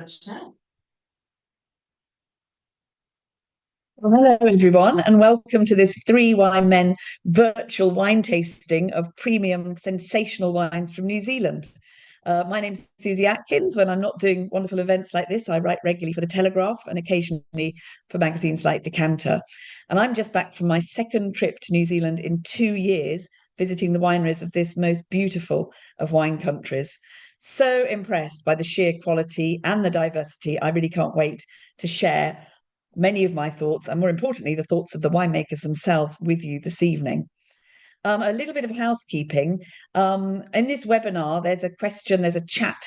much now. Well, hello, everyone, and welcome to this Three Wine Men virtual wine tasting of premium sensational wines from New Zealand. My name's Susy Atkins. When I'm not doing wonderful events like this, I write regularly for the Telegraph and occasionally for magazines like Decanter. And I'm just back from my second trip to New Zealand in 2 years, visiting the wineries of this most beautiful of wine countries. So impressed by the sheer quality and the diversity. I really can't wait to share many of my thoughts, and more importantly, the thoughts of the winemakers themselves with you this evening. A little bit of housekeeping. In this webinar, there's a chat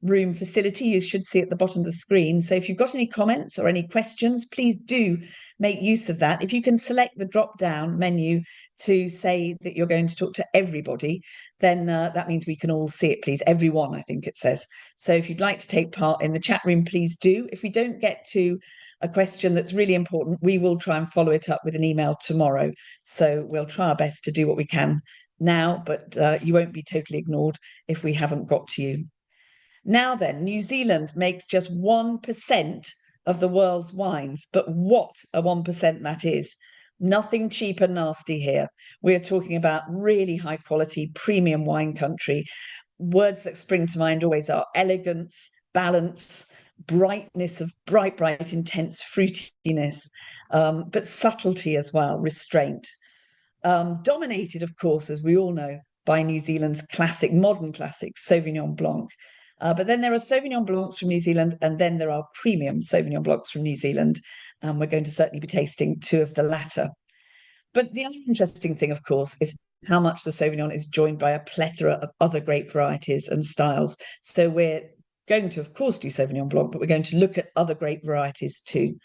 room facility you should see at the bottom of the screen. So if you've got any comments or any questions, please do make use of that. If you can select the drop down menu to say that you're going to talk to everybody, then that means we can all see it, please. Everyone, I think it says. So if you'd like to take part in the chat room, please do. If we don't get to a question that's really important, we will try and follow it up with an email tomorrow. So we'll try our best to do what we can now, but you won't be totally ignored if we haven't got to you. Now then, New Zealand makes just 1% of the world's wines, but what a 1% that is. Nothing cheap and nasty here. We're talking about really high quality premium wine country. Words that spring to mind always are elegance, balance, brightness of bright, intense fruitiness, but subtlety as well, restraint. Dominated, of course, as we all know, by New Zealand's modern classic, Sauvignon Blanc. But then there are Sauvignon Blancs from New Zealand, and then there are premium Sauvignon Blancs from New Zealand. And we're going to certainly be tasting two of the latter. But the other interesting thing, of course, is how much the Sauvignon is joined by a plethora of other grape varieties and styles. So we're going to, of course, do Sauvignon Blanc, but we're going to look at other grape varieties too.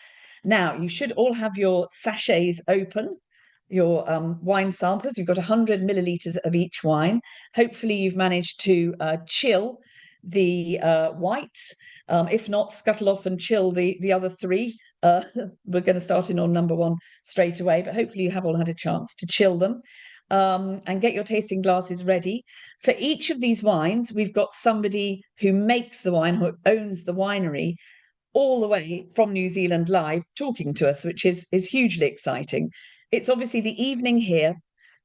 Now, you should all have your sachets open, your wine samplers. You've got 100 millilitres of each wine. Hopefully, you've managed to chill the whites. If not, scuttle off and chill the other three. We're going to start in on number one straight away, but hopefully you have all had a chance to chill them. And get your tasting glasses ready. For each of these wines, we've got somebody who makes the wine, who owns the winery, all the way from New Zealand live, talking to us, which is hugely exciting. It's obviously the evening here.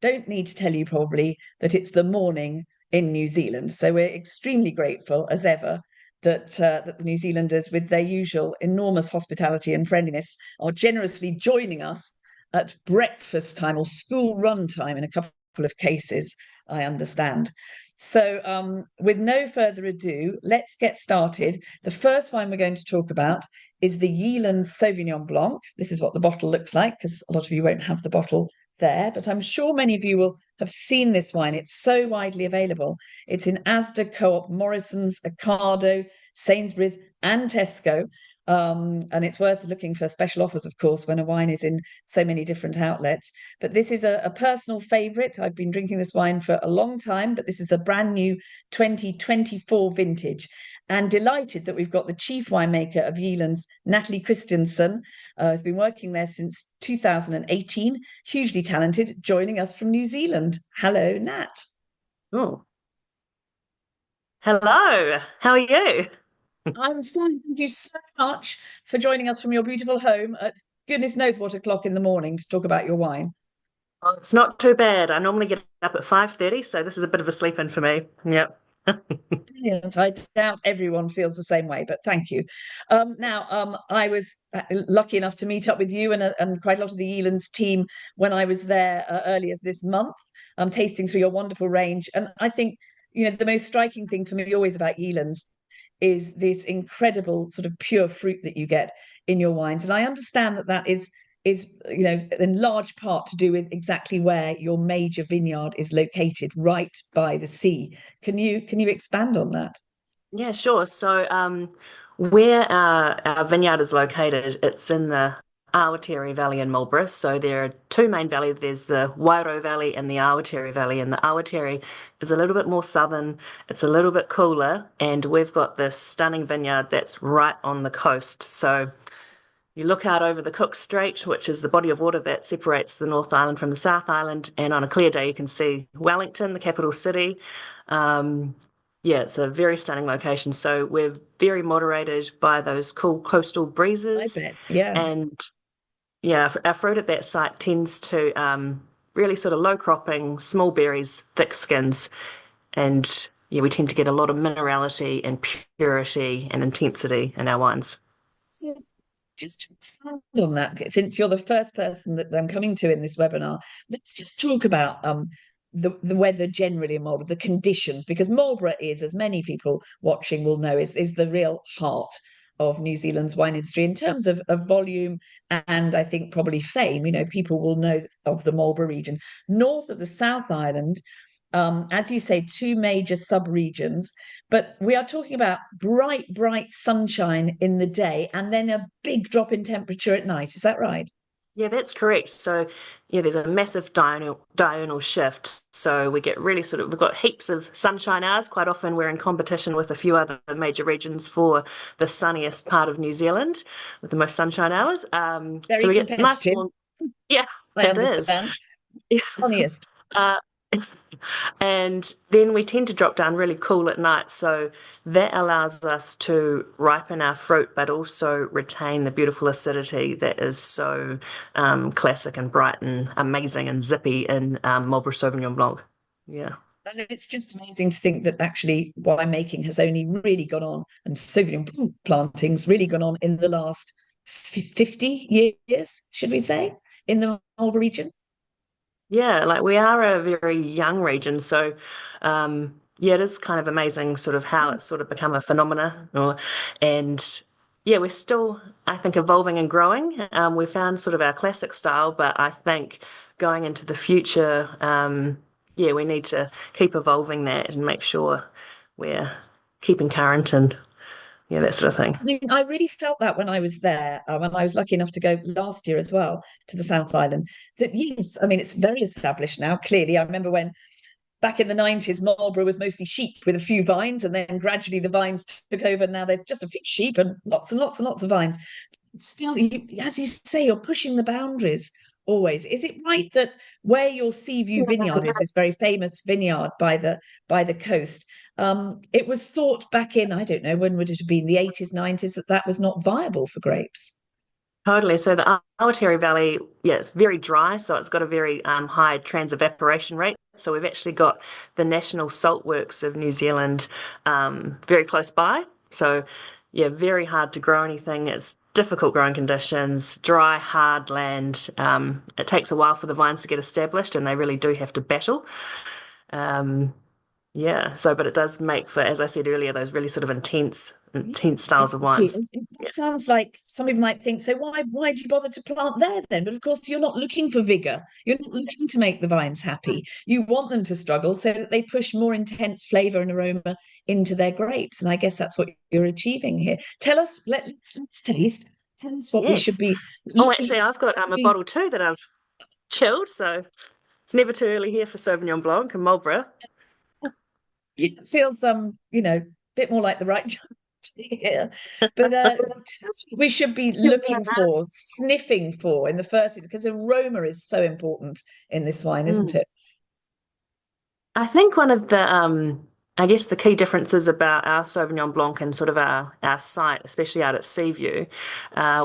Don't need to tell you probably that it's the morning in New Zealand. So we're extremely grateful as ever that the New Zealanders, with their usual enormous hospitality and friendliness, are generously joining us at breakfast time or school run time in a couple of cases, I understand. So with no further ado, let's get started. The first wine we're going to talk about is the Yealands Sauvignon Blanc. This is what the bottle looks like, because a lot of you won't have the bottle there, but I'm sure many of you will have seen this wine. It's so widely available. It's in Asda, Co-op, Morrison's, Ocado, Sainsbury's and Tesco. And it's worth looking for special offers, of course, when a wine is in so many different outlets. But this is a personal favourite. I've been drinking this wine for a long time, but this is the brand new 2024 vintage. And delighted that we've got the chief winemaker of Yealands, Natalie Christensen, has been working there since 2018, hugely talented, joining us from New Zealand. Hello, Nat. Oh, hello. How are you? I'm fine. Thank you so much for joining us from your beautiful home at goodness knows what o'clock in the morning to talk about your wine. Oh, it's not too bad. I normally get up at 5:30, so this is a bit of a sleep in for me. Yep. Brilliant. I doubt everyone feels the same way, but thank you. I was lucky enough to meet up with you and quite a lot of the Yealands team when I was there earlier this month, tasting through your wonderful range. And I think, the most striking thing for me always about Yealands is this incredible sort of pure fruit that you get in your wines. And I understand that is in large part to do with exactly where your major vineyard is located, right by the sea. Can you expand on that? Yeah, sure. So, where our vineyard is located, it's in the Awatere Valley in Marlborough. So there are two main valleys. There's the Wairau Valley and the Awatere Valley. And the Awatere is a little bit more southern. It's a little bit cooler, and we've got this stunning vineyard that's right on the coast. So you look out over the Cook Strait, which is the body of water that separates the North Island from the South Island, and on a clear day you can see Wellington, the capital city. Yeah, it's a very stunning location. So we're very moderated by those cool coastal I breezes. bet. Yeah. And yeah, our fruit at that site tends to really sort of low cropping, small berries, thick skins. And yeah, we tend to get a lot of minerality and purity and intensity in our wines. So just to expand on that, since you're the first person that I'm coming to in this webinar, let's just talk about the weather generally in Marlborough, the conditions, because Marlborough is, as many people watching will know, is the real heart of New Zealand's wine industry in terms of volume and I think probably fame. You know, people will know of the Marlborough region. North of the South Island, as you say, two major sub-regions, but we are talking about bright, bright sunshine in the day and then a big drop in temperature at night. Is that right? Yeah, that's correct. So, yeah, there's a massive diurnal shift. So we get really sort of, we've got heaps of sunshine hours. Quite often we're in competition with a few other major regions for the sunniest part of New Zealand with the most sunshine hours. So Very we get nice competitive, warm, yeah, I it is. understand. Sunniest. Uh, and then we tend to drop down really cool at night. So that allows us to ripen our fruit, but also retain the beautiful acidity that is so classic and bright and amazing and zippy in Marlborough Sauvignon Blanc. Yeah. And it's just amazing to think that actually winemaking has only really gone on and Sauvignon planting's really gone on in the last 50 years, should we say, in the Marlborough region. Yeah, like we are a very young region, so yeah, it is kind of amazing sort of how it's sort of become a phenomena. And yeah, we're still, I think, evolving and growing. We found sort of our classic style, but I think going into the future, yeah, we need to keep evolving that and make sure we're keeping current and yeah, that sort of thing. I mean, I really felt that when I was there, and I was lucky enough to go last year as well to the South Island. That yes, I mean it's very established now. Clearly, I remember when back in the 90s, Marlborough was mostly sheep with a few vines, and then gradually the vines took over. Now there's just a few sheep and lots and lots of vines. Still, as you say, you're pushing the boundaries always. Is it right that where your Seaview vineyard is, this very famous vineyard by the coast, it was thought back in, I don't know, when would it have been, the 80s, 90s, that that was not viable for grapes? Totally. So the Awatere Valley, yeah, it's very dry, so it's got a very high transevaporation rate. So we've actually got the National Salt Works of New Zealand very close by. So yeah, very hard to grow anything. It's difficult growing conditions, dry, hard land. It takes a while for the vines to get established, and they really do have to battle. Um, yeah. So, but it does make for, as I said earlier, those really sort of intense styles of Exactly. wines. That sounds like some people might think, so why do you bother to plant there then? But of course, you're not looking for vigor. You're not looking to make the vines happy. You want them to struggle so that they push more intense flavor and aroma into their grapes. And I guess that's what you're achieving here. Tell us, let's taste. Tell us what we should Yes. be Oh, looking actually, I've got a for. bottle too that I've chilled, so it's never too early here for Sauvignon Blanc and Marlborough. It feels a bit more like the right time here. But that's what we should be looking for, sniffing for in the first, because aroma is so important in this wine, isn't Mm. it? I think one of the I guess the key differences about our Sauvignon Blanc and sort of our site, especially out at Seaview,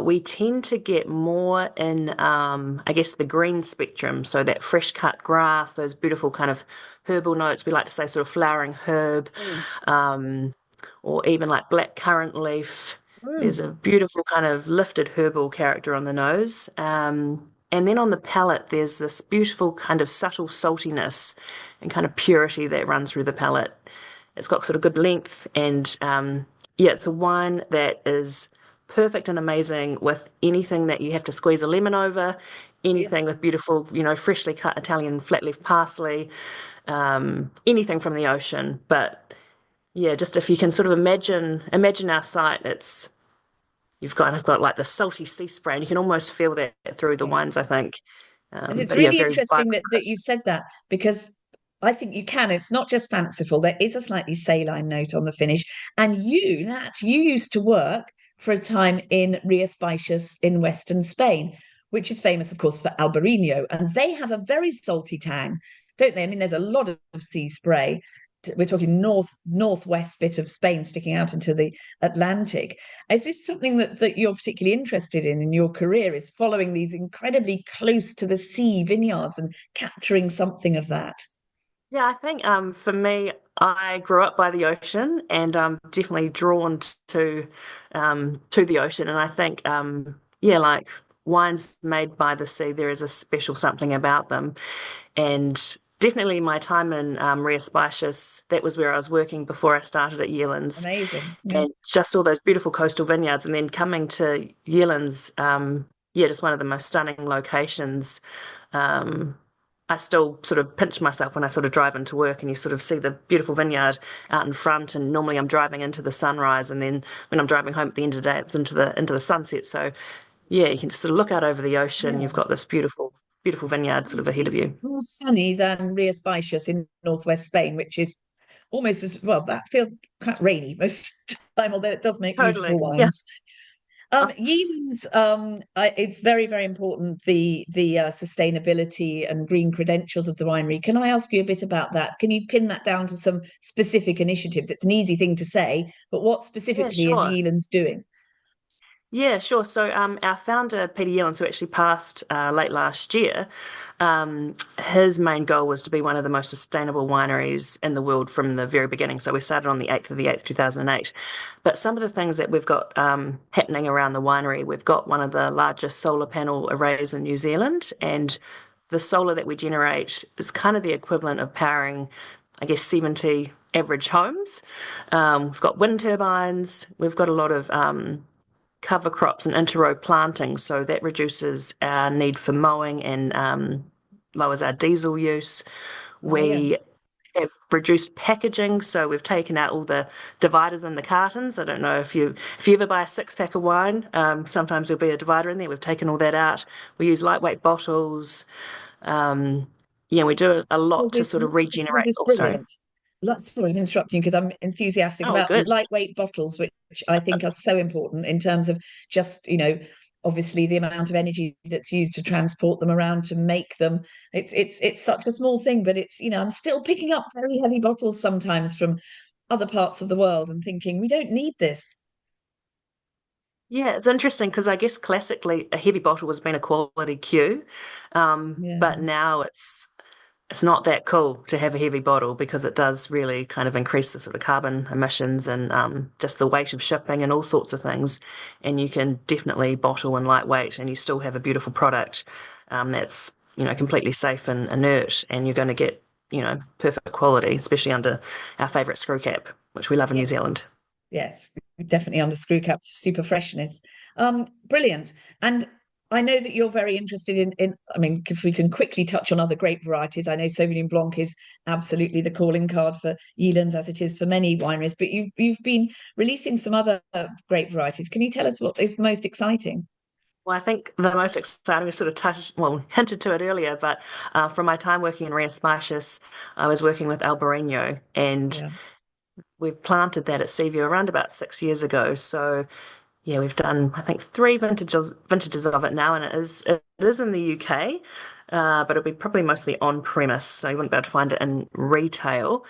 we tend to get more in I guess the green spectrum, so that fresh cut grass, those beautiful kind of herbal notes, we like to say sort of flowering herb, Mm. um, or even like black currant leaf. There's Mm. a beautiful kind of lifted herbal character on the nose. And then on the palate, there's this beautiful kind of subtle saltiness and kind of purity that runs through the palate. It's got sort of good length, and yeah, it's a wine that is perfect and amazing with anything that you have to squeeze a lemon over, Yeah. anything with beautiful, freshly cut Italian flat leaf parsley, anything from the ocean. But yeah, just if you can sort of imagine our site, it's you've kind of got like the salty sea spray, and you can almost feel that through the Yeah. wines, I think. And it's But yeah, really very interesting vibrant, that you crisp. said that because I think you can. It's not just fanciful. There is a slightly saline note on the finish. And you, Nat, you used to work for a time in Rias Baixas in Western Spain, which is famous, of course, for Albarino. And they have a very salty tang, don't they? I mean, there's a lot of sea spray. we're talking northwest bit of Spain sticking out into the Atlantic. Is this something that you're particularly interested in your career, is following these incredibly close to the sea vineyards and capturing something of that? Yeah, I think for me, I grew up by the ocean and I'm definitely drawn to the ocean. And I think yeah, like wines made by the sea, there is a special something about them. And definitely my time in Ria Spicious, that was where I was working before I started at Yealands. Amazing. Yeah. And just all those beautiful coastal vineyards, and then coming to Yealands, yeah, just one of the most stunning locations. Um, I still sort of pinch myself when I sort of drive into work, and you sort of see the beautiful vineyard out in front. And normally I'm driving into the sunrise, and then when I'm driving home at the end of the day, it's into the sunset. So yeah, you can just sort of look out over the ocean. You've Yeah. got this beautiful vineyard sort of ahead of you. More sunny than Ria Spicious in northwest Spain, which is almost as well. That feels quite rainy most of the time, although it does make Totally. beautiful Yeah. wines. Yealands, it's very, very important, the sustainability and green credentials of the winery. Can I ask you a bit about that? Can you pin that down to some specific initiatives? It's an easy thing to say, but what Yeah, specifically is sure. Yealands doing? Yeah, sure. So, our founder, Peter Yealands, who actually passed late last year, his main goal was to be one of the most sustainable wineries in the world from the very beginning. So, we started on the 8th of the 8th, 2008. But some of the things that we've got happening around the winery, we've got one of the largest solar panel arrays in New Zealand, and the solar that we generate is kind of the equivalent of powering, I guess, 70 average homes. We've got wind turbines, we've got a lot of cover crops and interrow planting, so that reduces our need for mowing and lowers our diesel use. Oh, yeah. We have reduced packaging, so we've taken out all the dividers in the cartons. I don't know if you ever buy a six pack of wine, sometimes there'll be a divider in there. We've taken all that out. We use lightweight bottles. Um, yeah, we do a lot to sort of This regenerate. is Oh, sorry. brilliant. Sorry, I'm interrupting you because I'm enthusiastic Oh, about good. lightweight bottles, which I think are so important in terms of just, obviously the amount of energy that's used to transport them around to make them. It's such a small thing, but I'm still picking up very heavy bottles sometimes from other parts of the world and thinking we don't need this. Yeah, it's interesting because I guess classically a heavy bottle has been a quality cue, Yeah. but now it's not that cool to have a heavy bottle because it does really kind of increase the sort of carbon emissions and just the weight of shipping and all sorts of things. And you can definitely bottle and lightweight, and you still have a beautiful product that's completely safe and inert, and you're going to get perfect quality, especially under our favourite screw cap, which we love in New Yes. Zealand. Yes, definitely under screw cap, super freshness. Brilliant. And I know that you're very interested I mean, if we can quickly touch on other grape varieties, I know Sauvignon Blanc is absolutely the calling card for Yealands, as it is for many wineries, but you've been releasing some other grape varieties. Can you tell us what is the most exciting? Well, I think the most exciting, we sort of hinted to it earlier, but from my time working in Ria Spicious, I was working with Albarino, and Yeah. we've planted that at Seaview around about 6 years ago. So yeah, we've done I think three vintages of it now, and it is in the UK, but it'll be probably mostly on premise, so you wouldn't be able to find it in retail.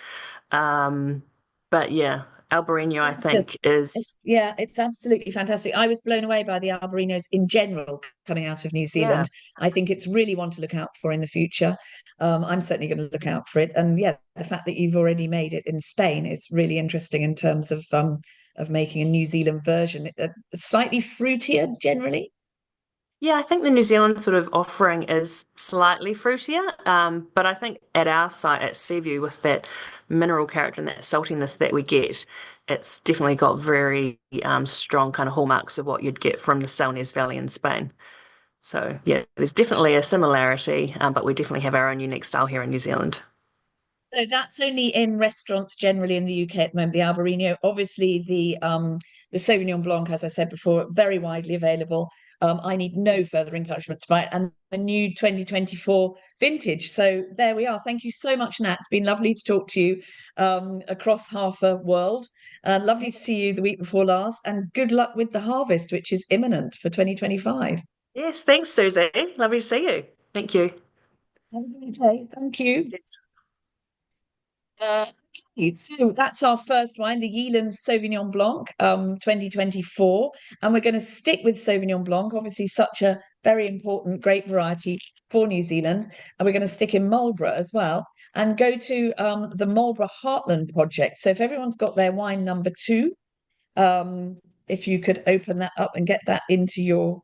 Um, but yeah, It's Albarino I think delicious. is It's absolutely fantastic. I was blown away by the Albarinos in general coming out of New yeah. Zealand. I think it's really one to look out for in the future. I'm certainly going to look out for it. And yeah, the fact that you've already made it in Spain is really interesting in terms of making a New Zealand version. Slightly fruitier generally. Yeah, I think the New Zealand sort of offering is slightly fruitier, but I think at our site at Seaview, with that mineral character and that saltiness that we get, it's definitely got very strong kind of hallmarks of what you'd get from the Salnés Valley in Spain. So yeah, there's definitely a similarity, but we definitely have our own unique style here in New Zealand. So that's only in restaurants generally in the UK at the moment, the Albarino. Obviously, the Sauvignon Blanc, as I said before, very widely available. I need no further encouragement to buy it. And the new 2024 vintage. So there we are. Thank you so much, Nat. It's been lovely to talk to you across half a world. Lovely to see you the week before last. And good luck with the harvest, which is imminent for 2025. Yes, thanks, Susie. Lovely to see you. Thank you. Have a great day. Thank you. Yes. Uh, So that's our first wine, the Yealands Sauvignon Blanc, 2024. And we're going to stick with Sauvignon Blanc, obviously such a very important grape variety for New Zealand. And we're going to stick in Marlborough as well and go to the Marlborough Heartland project. So if everyone's got their wine number two, if you could open that up and get that into your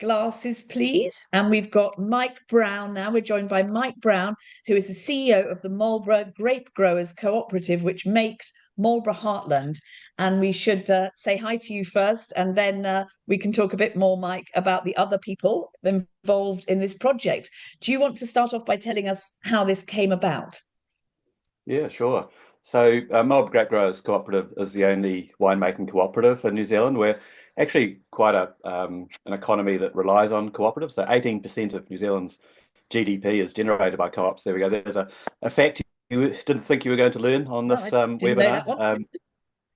glasses, please. And we've got Mike Brown now. We're joined by Mike Brown, who is the CEO of the Marlborough Grape Growers Cooperative, which makes Marlborough Heartland. And we should say hi to you first, and then we can talk a bit more, Mike, about the other people involved in this project. Do you want to start off by telling us how this came about? Yeah, sure. So, Marlborough Grape Growers Cooperative is the only winemaking cooperative in New Zealand. We're actually quite an economy that relies on cooperatives. So, 18% of New Zealand's GDP is generated by co-ops. There we go. There's a fact you didn't think you were going to learn on Oh, this I didn't know that webinar. one.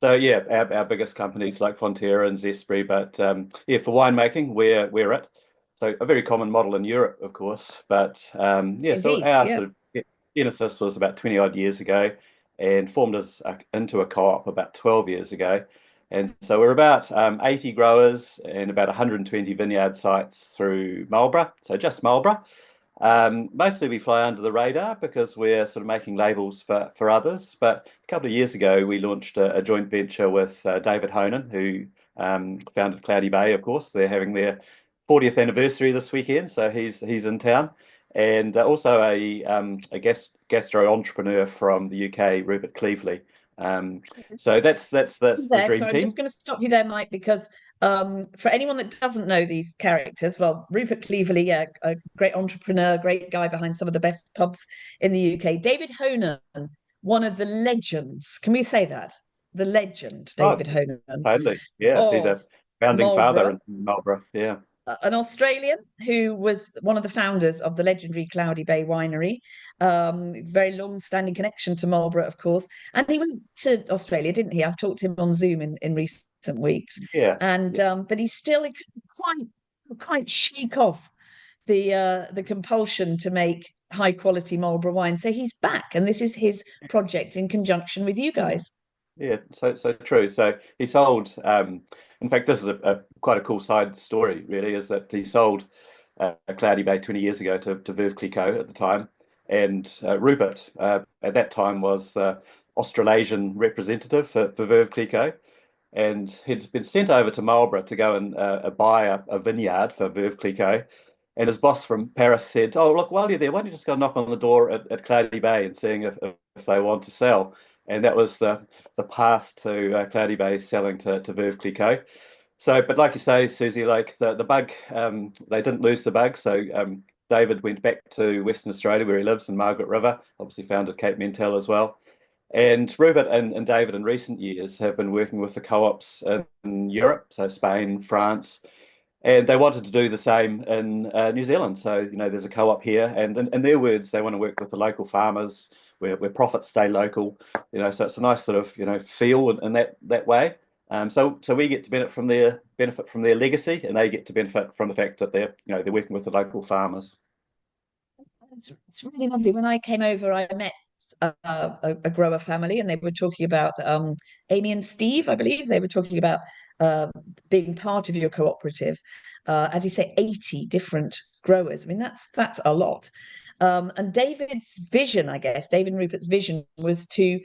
So, yeah, our biggest companies like Fonterra and Zespri, but yeah, for winemaking, we're it. So, a very common model in Europe, of course, but yeah, so Indeed, our yeah. sort of genesis was about 20 odd years ago and formed us into a co-op about 12 years ago. And so we're about 80 growers and about 120 vineyard sites through Marlborough, so just Marlborough. Mostly we fly under the radar because we're sort of making labels for others. But a couple of years ago, we launched a joint venture with David Honan, who founded Cloudy Bay, of course. They're having their 40th anniversary this weekend, so he's in town. And also a gastro entrepreneur from the UK, Rupert Cleveley. So that's the There. dream So I'm just team. going to stop you there, Mike, because for anyone that doesn't know these characters, well, Rupert Cleverley, yeah, a great entrepreneur, great guy behind some of the best pubs in the UK. David Honan, one of the legends. Can we say that? The legend, Oh, David Honan totally. Yeah, he's a of founding father Marlborough, in Marlborough. Yeah. an Australian who was one of the founders of the legendary Cloudy Bay Winery. Very long-standing connection to Marlborough, of course. And he went to Australia, didn't he? I've talked to him on Zoom in recent weeks. Yeah. And but he still he couldn't quite shake off the compulsion to make high quality Marlborough wine. So he's back, and this is his project in conjunction with you guys. Yeah, so true. So he sold. In fact, this is a quite a cool side story. Really, is that he sold Cloudy Bay 20 years ago to Veuve Clicquot at the time, and Rupert at that time was the Australasian representative for Veuve Clicquot, and he'd been sent over to Marlborough to go and buy a vineyard for Veuve Clicquot. And his boss from Paris said, "Oh, look, while you're there, why don't you just go knock on the door at Cloudy Bay and seeing if they want to sell?" And that was the path to Cloudy Bay selling to Veuve Clicquot. So, but like you say, Susie, like the bug, they didn't lose the bug. So David went back to Western Australia where he lives in Margaret River, obviously founded Cape Mentel as well. And Rupert and David in recent years have been working with the co-ops in Europe, so Spain, France, and they wanted to do the same in New Zealand. So, there's a co-op here, and in their words, they want to work with the local farmers where profits stay local. So it's a nice sort of, feel in that way. So we get to benefit from their legacy, and they get to benefit from the fact that they're working with the local farmers. It's really lovely. When I came over, I met a grower family, and they were talking about Amy and Steve, I believe. They were talking about uh, being part of your cooperative. As you say, 80 different growers. I mean, that's a lot. And David's vision, I guess, David and Rupert's vision was to,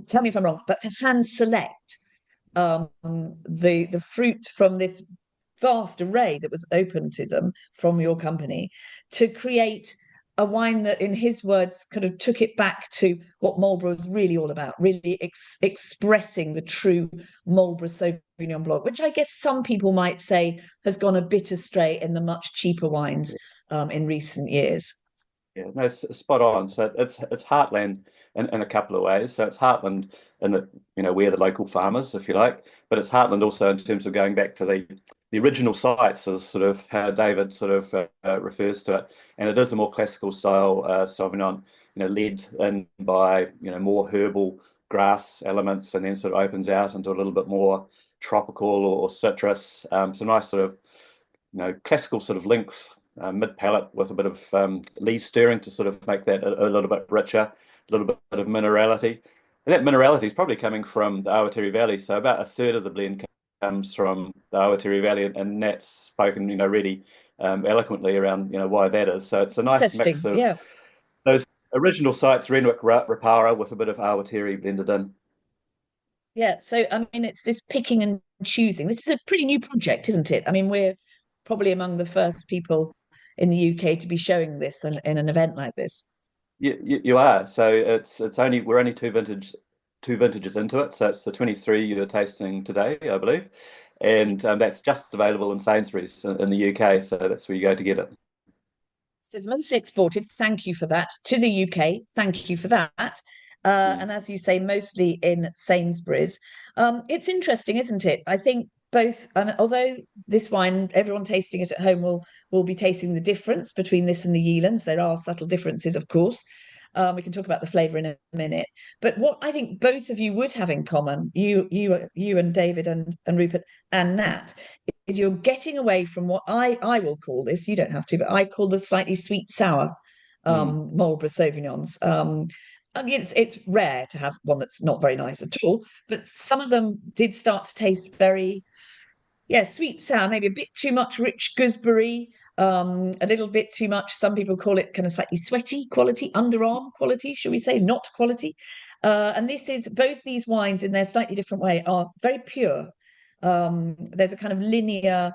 tell me if I'm wrong, but to hand select the fruit from this vast array that was open to them from your company to create a wine that, in his words, kind of took it back to what Marlborough is really all about, really expressing the true Marlborough Sauvignon Blanc, which I guess some people might say has gone a bit astray in the much cheaper wines in recent years. Yeah, no, spot on. So it's Heartland in a couple of ways. So it's Heartland in that we're the local farmers, if you like, but it's Heartland also in terms of going back to the original sites, is sort of how David sort of refers to it, and it is a more classical style Sauvignon, led in by more herbal grass elements, and then sort of opens out into a little bit more tropical or citrus. So nice sort of classical sort of length, mid palate with a bit of lees stirring to sort of make that a little bit richer. little bit of minerality. And that minerality is probably coming from the Awatere Valley. So about a third of the blend comes from the Awatere Valley, and Nat's spoken, really eloquently around, why that is. So it's a nice mix Interesting. of Yeah. those original sites, Renwick, Rapara, with a bit of Awatere blended in. Yeah. So, I mean, it's this picking and choosing. This is a pretty new project, isn't it? I mean, we're probably among the first people in the UK to be showing this in an event like this. You are. So it's only we're only two vintages into it. So it's the 23 you're tasting today, I believe, and that's just available in Sainsbury's in the UK. So that's where you go to get it. So it's mostly exported. Thank you for that. To the UK. Thank you for that. Mm. And as you say, mostly in Sainsbury's. It's interesting, isn't it? I think both, although this wine, everyone tasting it at home will be tasting the difference between this and the Yealands. There are subtle differences, of course. We can talk about the flavour in a minute. But what I think both of you would have in common, you and David and Rupert and Nat, is you're getting away from what I will call this, you don't have to, but I call the slightly sweet sour Mm. Marlborough Sauvignons. I mean, it's rare to have one that's not very nice at all, but some of them did start to taste very, yeah, sweet sour, maybe a bit too much rich gooseberry, a little bit too much. Some people call it kind of slightly sweaty quality, underarm quality, should we say, not quality. And this is both these wines in their slightly different way are very pure. There's a kind of linear,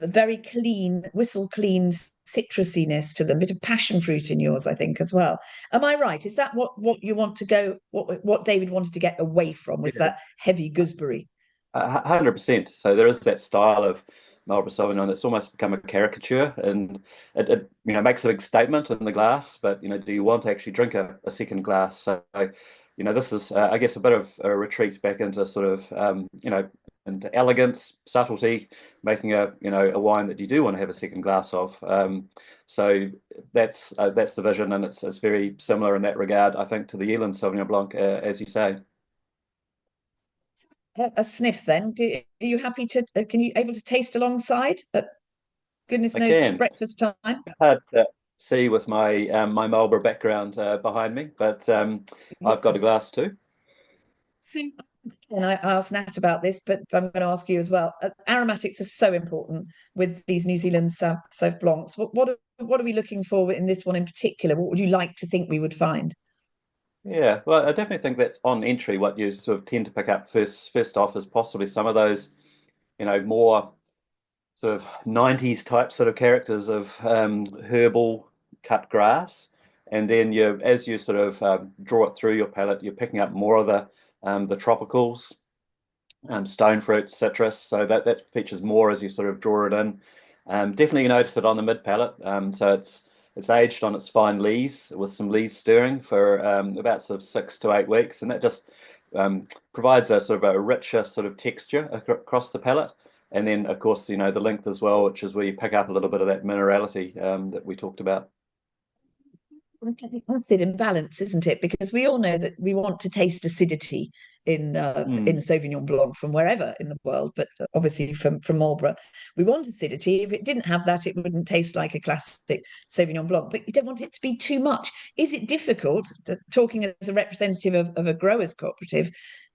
very clean, whistle clean citrusiness to them, bit of passion fruit in yours, I think, as well. Am I right? Is that what you want to go, what David wanted to get away from, was Yeah, that heavy gooseberry? 100%. So there is that style of Marlborough Sauvignon that's almost become a caricature, and it makes a big statement in the glass. But do you want to actually drink a second glass? So this is I guess a bit of a retreat back into sort of into elegance, subtlety, making a wine that you do want to have a second glass of. So that's the vision, and it's very similar in that regard, I think, to the Yealands Sauvignon Blanc, as you say. A sniff then. Are you happy to, can you able to taste alongside at goodness I knows can. breakfast time? Hard to see with my Marlborough background behind me, but I've got a glass too. So, and I asked Nat about this, but I'm going to ask you as well. Aromatics are so important with these New Zealand Sauv Blancs. What are we looking for in this one in particular? What would you like to think we would find? Yeah, well, I definitely think that's on entry. What you sort of tend to pick up first off is possibly some of those, more sort of 90s type sort of characters of herbal cut grass. And then as you sort of draw it through your palate, you're picking up more of the tropicals, stone fruits, citrus. So that features more as you sort of draw it in. Definitely you notice it on the mid palate. So it's aged on its fine lees with some lees stirring for about sort of 6 to 8 weeks, and that just provides a sort of a richer sort of texture across the palate. And then, of course, the length as well, which is where you pick up a little bit of that minerality that we talked about. Acid and balance, isn't it? Because we all know that we want to taste acidity in Mm. Sauvignon Blanc from wherever in the world, but obviously from Marlborough, we want acidity. If it didn't have that, it wouldn't taste like a classic Sauvignon Blanc. But you don't want it to be too much. Is it difficult, talking as a representative of a growers cooperative,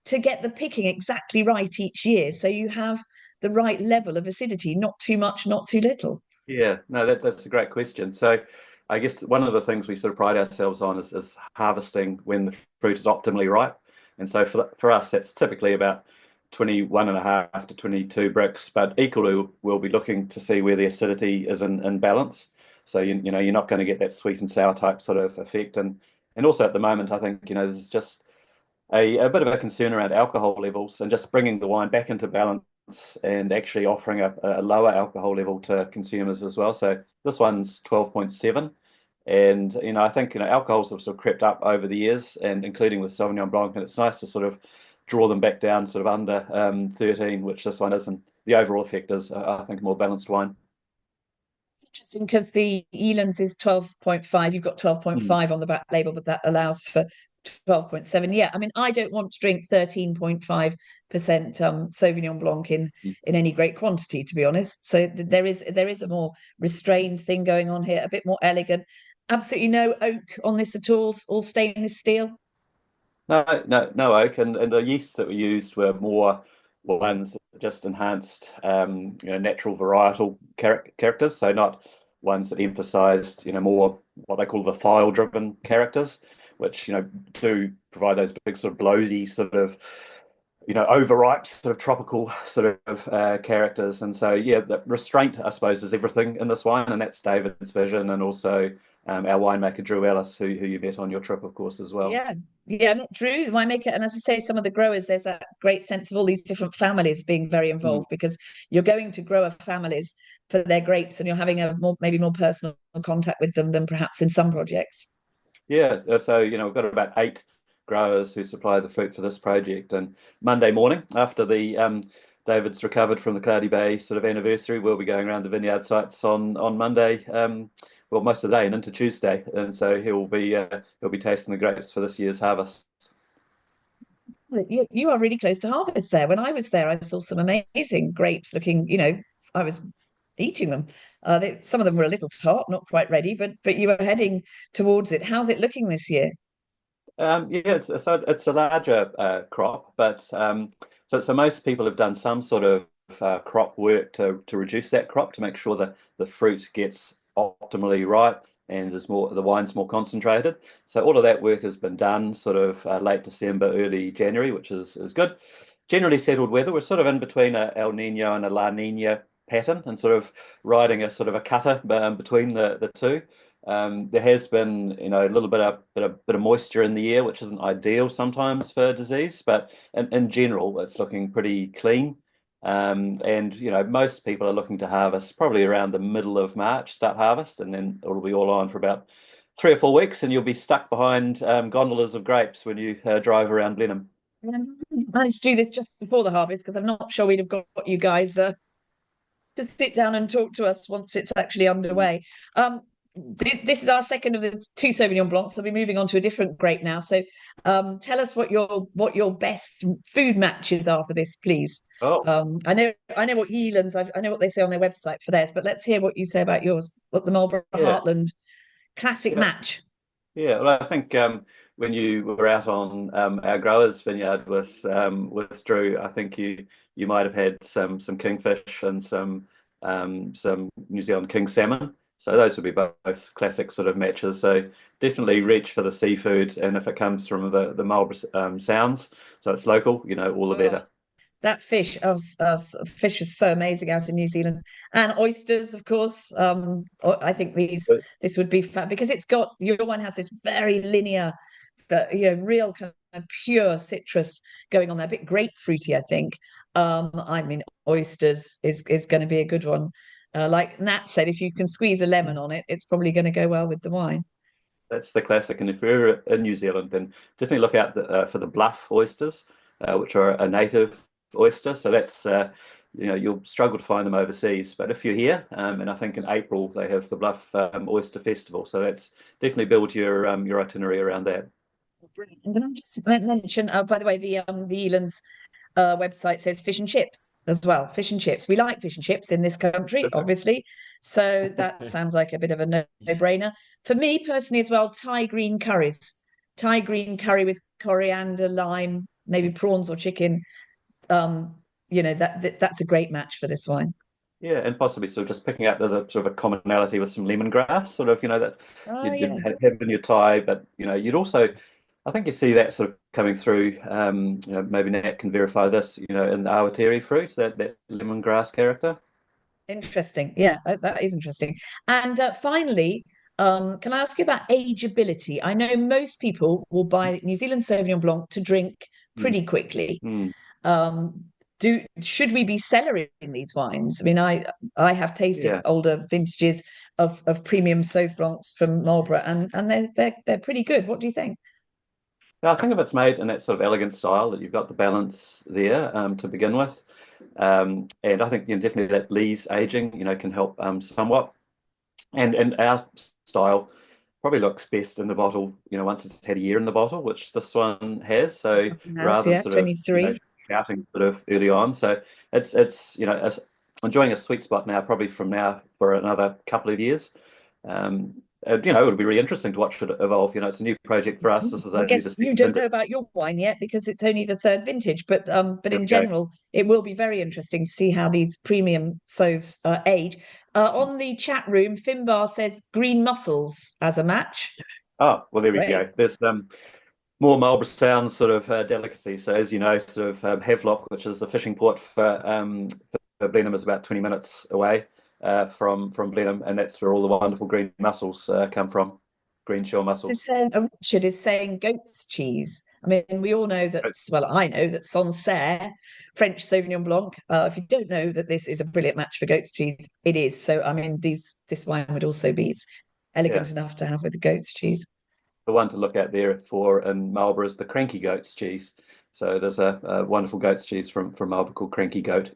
to get the picking exactly right each year so you have the right level of acidity, not too much, not too little? Yeah, no, that's a great question. So I guess one of the things we sort of pride ourselves on is harvesting when the fruit is optimally ripe. And so for us, that's typically about 21 and a half to 22 bricks, but equally we'll be looking to see where the acidity is in balance. So you're not going to get that sweet and sour type sort of effect. And also at the moment, I think, there's just a bit of a concern around alcohol levels and just bringing the wine back into balance and actually offering a lower alcohol level to consumers as well. So this one's 12.7. And, I think, alcohols have sort of crept up over the years, and including with Sauvignon Blanc, and it's nice to sort of draw them back down sort of under 13, which this one isn't. The overall effect is, I think, a more balanced wine. It's interesting because the Yealands is 12.5. You've got Mm. 12.5 on the back label, but that allows for 12.7. Yeah, I mean, I don't want to drink 13.5% Sauvignon Blanc in any great quantity, to be honest. So there is a more restrained thing going on here, a bit more elegant. absolutely no oak on this at all stainless steel. No oak, and the yeasts that we used were more ones that just enhanced, natural varietal characters. So not ones that emphasised, more what they call the thiol-driven characters, which do provide those big sort of blowsy sort of overripe sort of tropical sort of characters. And so yeah, the restraint, I suppose, is everything in this wine, and that's David's vision, and also our winemaker Drew Ellis, who you met on your trip, of course, as well. Yeah, yeah, not Drew, the winemaker, and as I say, some of the growers. There's that great sense of all these different families being very Mm. involved because you're going to grower families for their grapes, and you're having a maybe more personal contact with them than perhaps in some projects. Yeah, so we've got about 8 growers who supply the fruit for this project, and Monday morning after the David's recovered from the Cloudy Bay sort of anniversary, we'll be going around the vineyard sites on Monday, well, most of the day and into Tuesday, and so he'll be tasting the grapes for this year's harvest. You are really close to harvest there. When I was there, I saw some amazing grapes looking, I was eating them. Some of them were a little tart, not quite ready, but you were heading towards it. How's it looking this year? Yeah, it's a larger crop, but so most people have done some sort of crop work to reduce that crop to make sure that the fruit gets optimally ripe and the wine's more concentrated. So all of that work has been done sort of late December, early January, which is good. Generally settled weather. We're sort of in between a El Nino and a La Nina pattern, and sort of riding a sort of a cutter between the two. There has been, a little bit of moisture in the air, which isn't ideal sometimes for disease, but in general, it's looking pretty clean. And most people are looking to harvest probably around the middle of March, start harvest, and then it'll be all on for about 3 or 4 weeks, and you'll be stuck behind gondolas of grapes when you drive around Blenheim. Managed to do this just before the harvest because I'm not sure we'd have got you guys to sit down and talk to us once it's actually underway. This is our second of the two Sauvignon Blancs, so we'll be moving on to a different grape now. So, tell us what your best food matches are for this, please. Oh, I know what Yealands, I know what they say on their website for theirs, but let's hear what you say about yours. What the Marlborough yeah, Heartland classic yeah. match. Yeah, well, I think when you were out on our growers' vineyard with Drew, I think you might have had some kingfish and some New Zealand king salmon. So those would be both classic sort of matches. So definitely reach for the seafood, and if it comes from the Marlborough Sounds, so it's local, all the Oh, better. that fish, fish is so amazing out in New Zealand, and oysters, of course. I think this would be fun because your one has this very linear, real kind of pure citrus going on there, a bit grapefruity, I think. I mean, oysters is going to be a good one. Like Nat said, if you can squeeze a lemon on it, it's probably going to go well with the wine. That's the classic. And if you're in New Zealand, then definitely look out for the bluff oysters, which are a native oyster. So that's, you'll struggle to find them overseas. But if you're here, and I think in April they have the Bluff Oyster Festival. So that's definitely build your itinerary around that. Brilliant. And can I just mention, by the way, the Yealands website says fish and chips as well. Fish and chips. We like fish and chips in this country, obviously. So that sounds like a bit of a no-brainer. For me personally as well, Thai green curries. Thai green curry with coriander, lime, maybe prawns or chicken. That's a great match for this wine. Yeah, and possibly sort of just picking up there's a sort of a commonality with some lemongrass, sort of, that Oh you'd yeah. have in your Thai, but you'd also, I think you see that sort of coming through. Maybe Nat can verify this, in the awatiri fruit, that lemongrass character. Interesting. Yeah, that is interesting. And finally, can I ask you about ageability? I know most people will buy New Zealand Sauvignon Blanc to drink Mm, pretty quickly. mm, Should we be cellaring these wines? I mean, I have tasted yeah. older vintages of premium Sauv Blancs from Marlborough, and they're pretty good. What do you think? Now, I think if it's made in that sort of elegant style, that you've got the balance there to begin with, and I think definitely that lees aging, can help somewhat. And our style probably looks best in the bottle, once it's had a year in the bottle, which this one has. So Yes, rather than yeah, sort of, 23. shouting sort of early on. So it's enjoying a sweet spot now, probably from now for another couple of years. it'll be really interesting to watch it evolve. It's a new project for us. This is I only the guess you second don't vintage. know about your wine yet because it's only the third vintage, but There in we go. general, it will be very interesting to see how these premium sauves age. On the chat room, Finbar says green mussels as a match. Oh, well, there we Great. go. There's more Marlborough Sound sort of delicacy. So as you know, sort of Havelock, which is the fishing port for Blenheim, is about 20 minutes away from Blenheim, and that's where all the wonderful green mussels come from, green shell mussels. Richard is saying goat's cheese. I mean, we all know that, well, I know that Sancerre, French Sauvignon Blanc, if you don't know that this is a brilliant match for goat's cheese, it is. So, I mean, this wine would also be Yeah, elegant enough to have with the goat's cheese. the one to look at there for in Marlborough is the cranky goat's cheese. So there's a wonderful goat's cheese from Marlborough called Cranky Goat.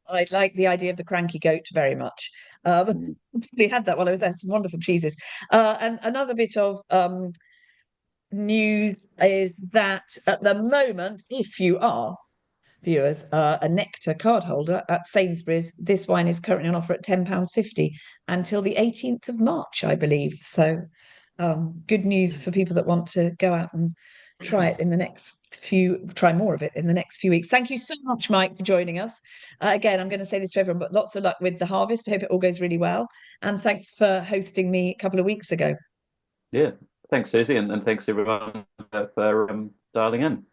I like the idea of the cranky goat very much. Mm. We had that while I was there. Some wonderful cheeses. And another bit of news is that at the moment, if you are viewers, a Nectar card holder at Sainsbury's, this wine is currently on offer at £10.50 until the 18th of March, I believe. So good news for people that want to go out and try more of it in the next few weeks. Thank you so much, Mike, for joining us. Again, I'm going to say this to everyone, but lots of luck with the harvest. I hope it all goes really well. And thanks for hosting me a couple of weeks ago. Yeah, thanks, Susie, and thanks everyone for dialing in.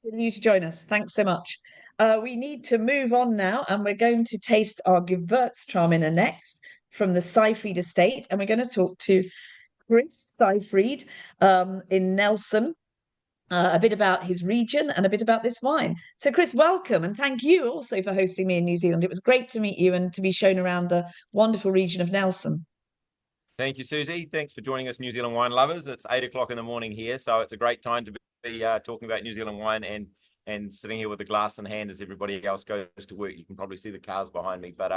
Good of you to join us. Thanks so much. We need to move on now, and we're going to taste our Gewurztraminer next from the Seifried estate. And we're going to talk to Chris Seifried in Nelson, a bit about his region and a bit about this wine. So, Chris, welcome, and thank you also for hosting me in New Zealand. It was great to meet you and to be shown around the wonderful region of Nelson. Thank you, Susie. Thanks for joining us, New Zealand wine lovers. It's 8 o'clock in the morning here, so it's a great time to be talking about New Zealand wine and sitting here with a glass in hand as everybody else goes to work. You can probably see the cars behind me, but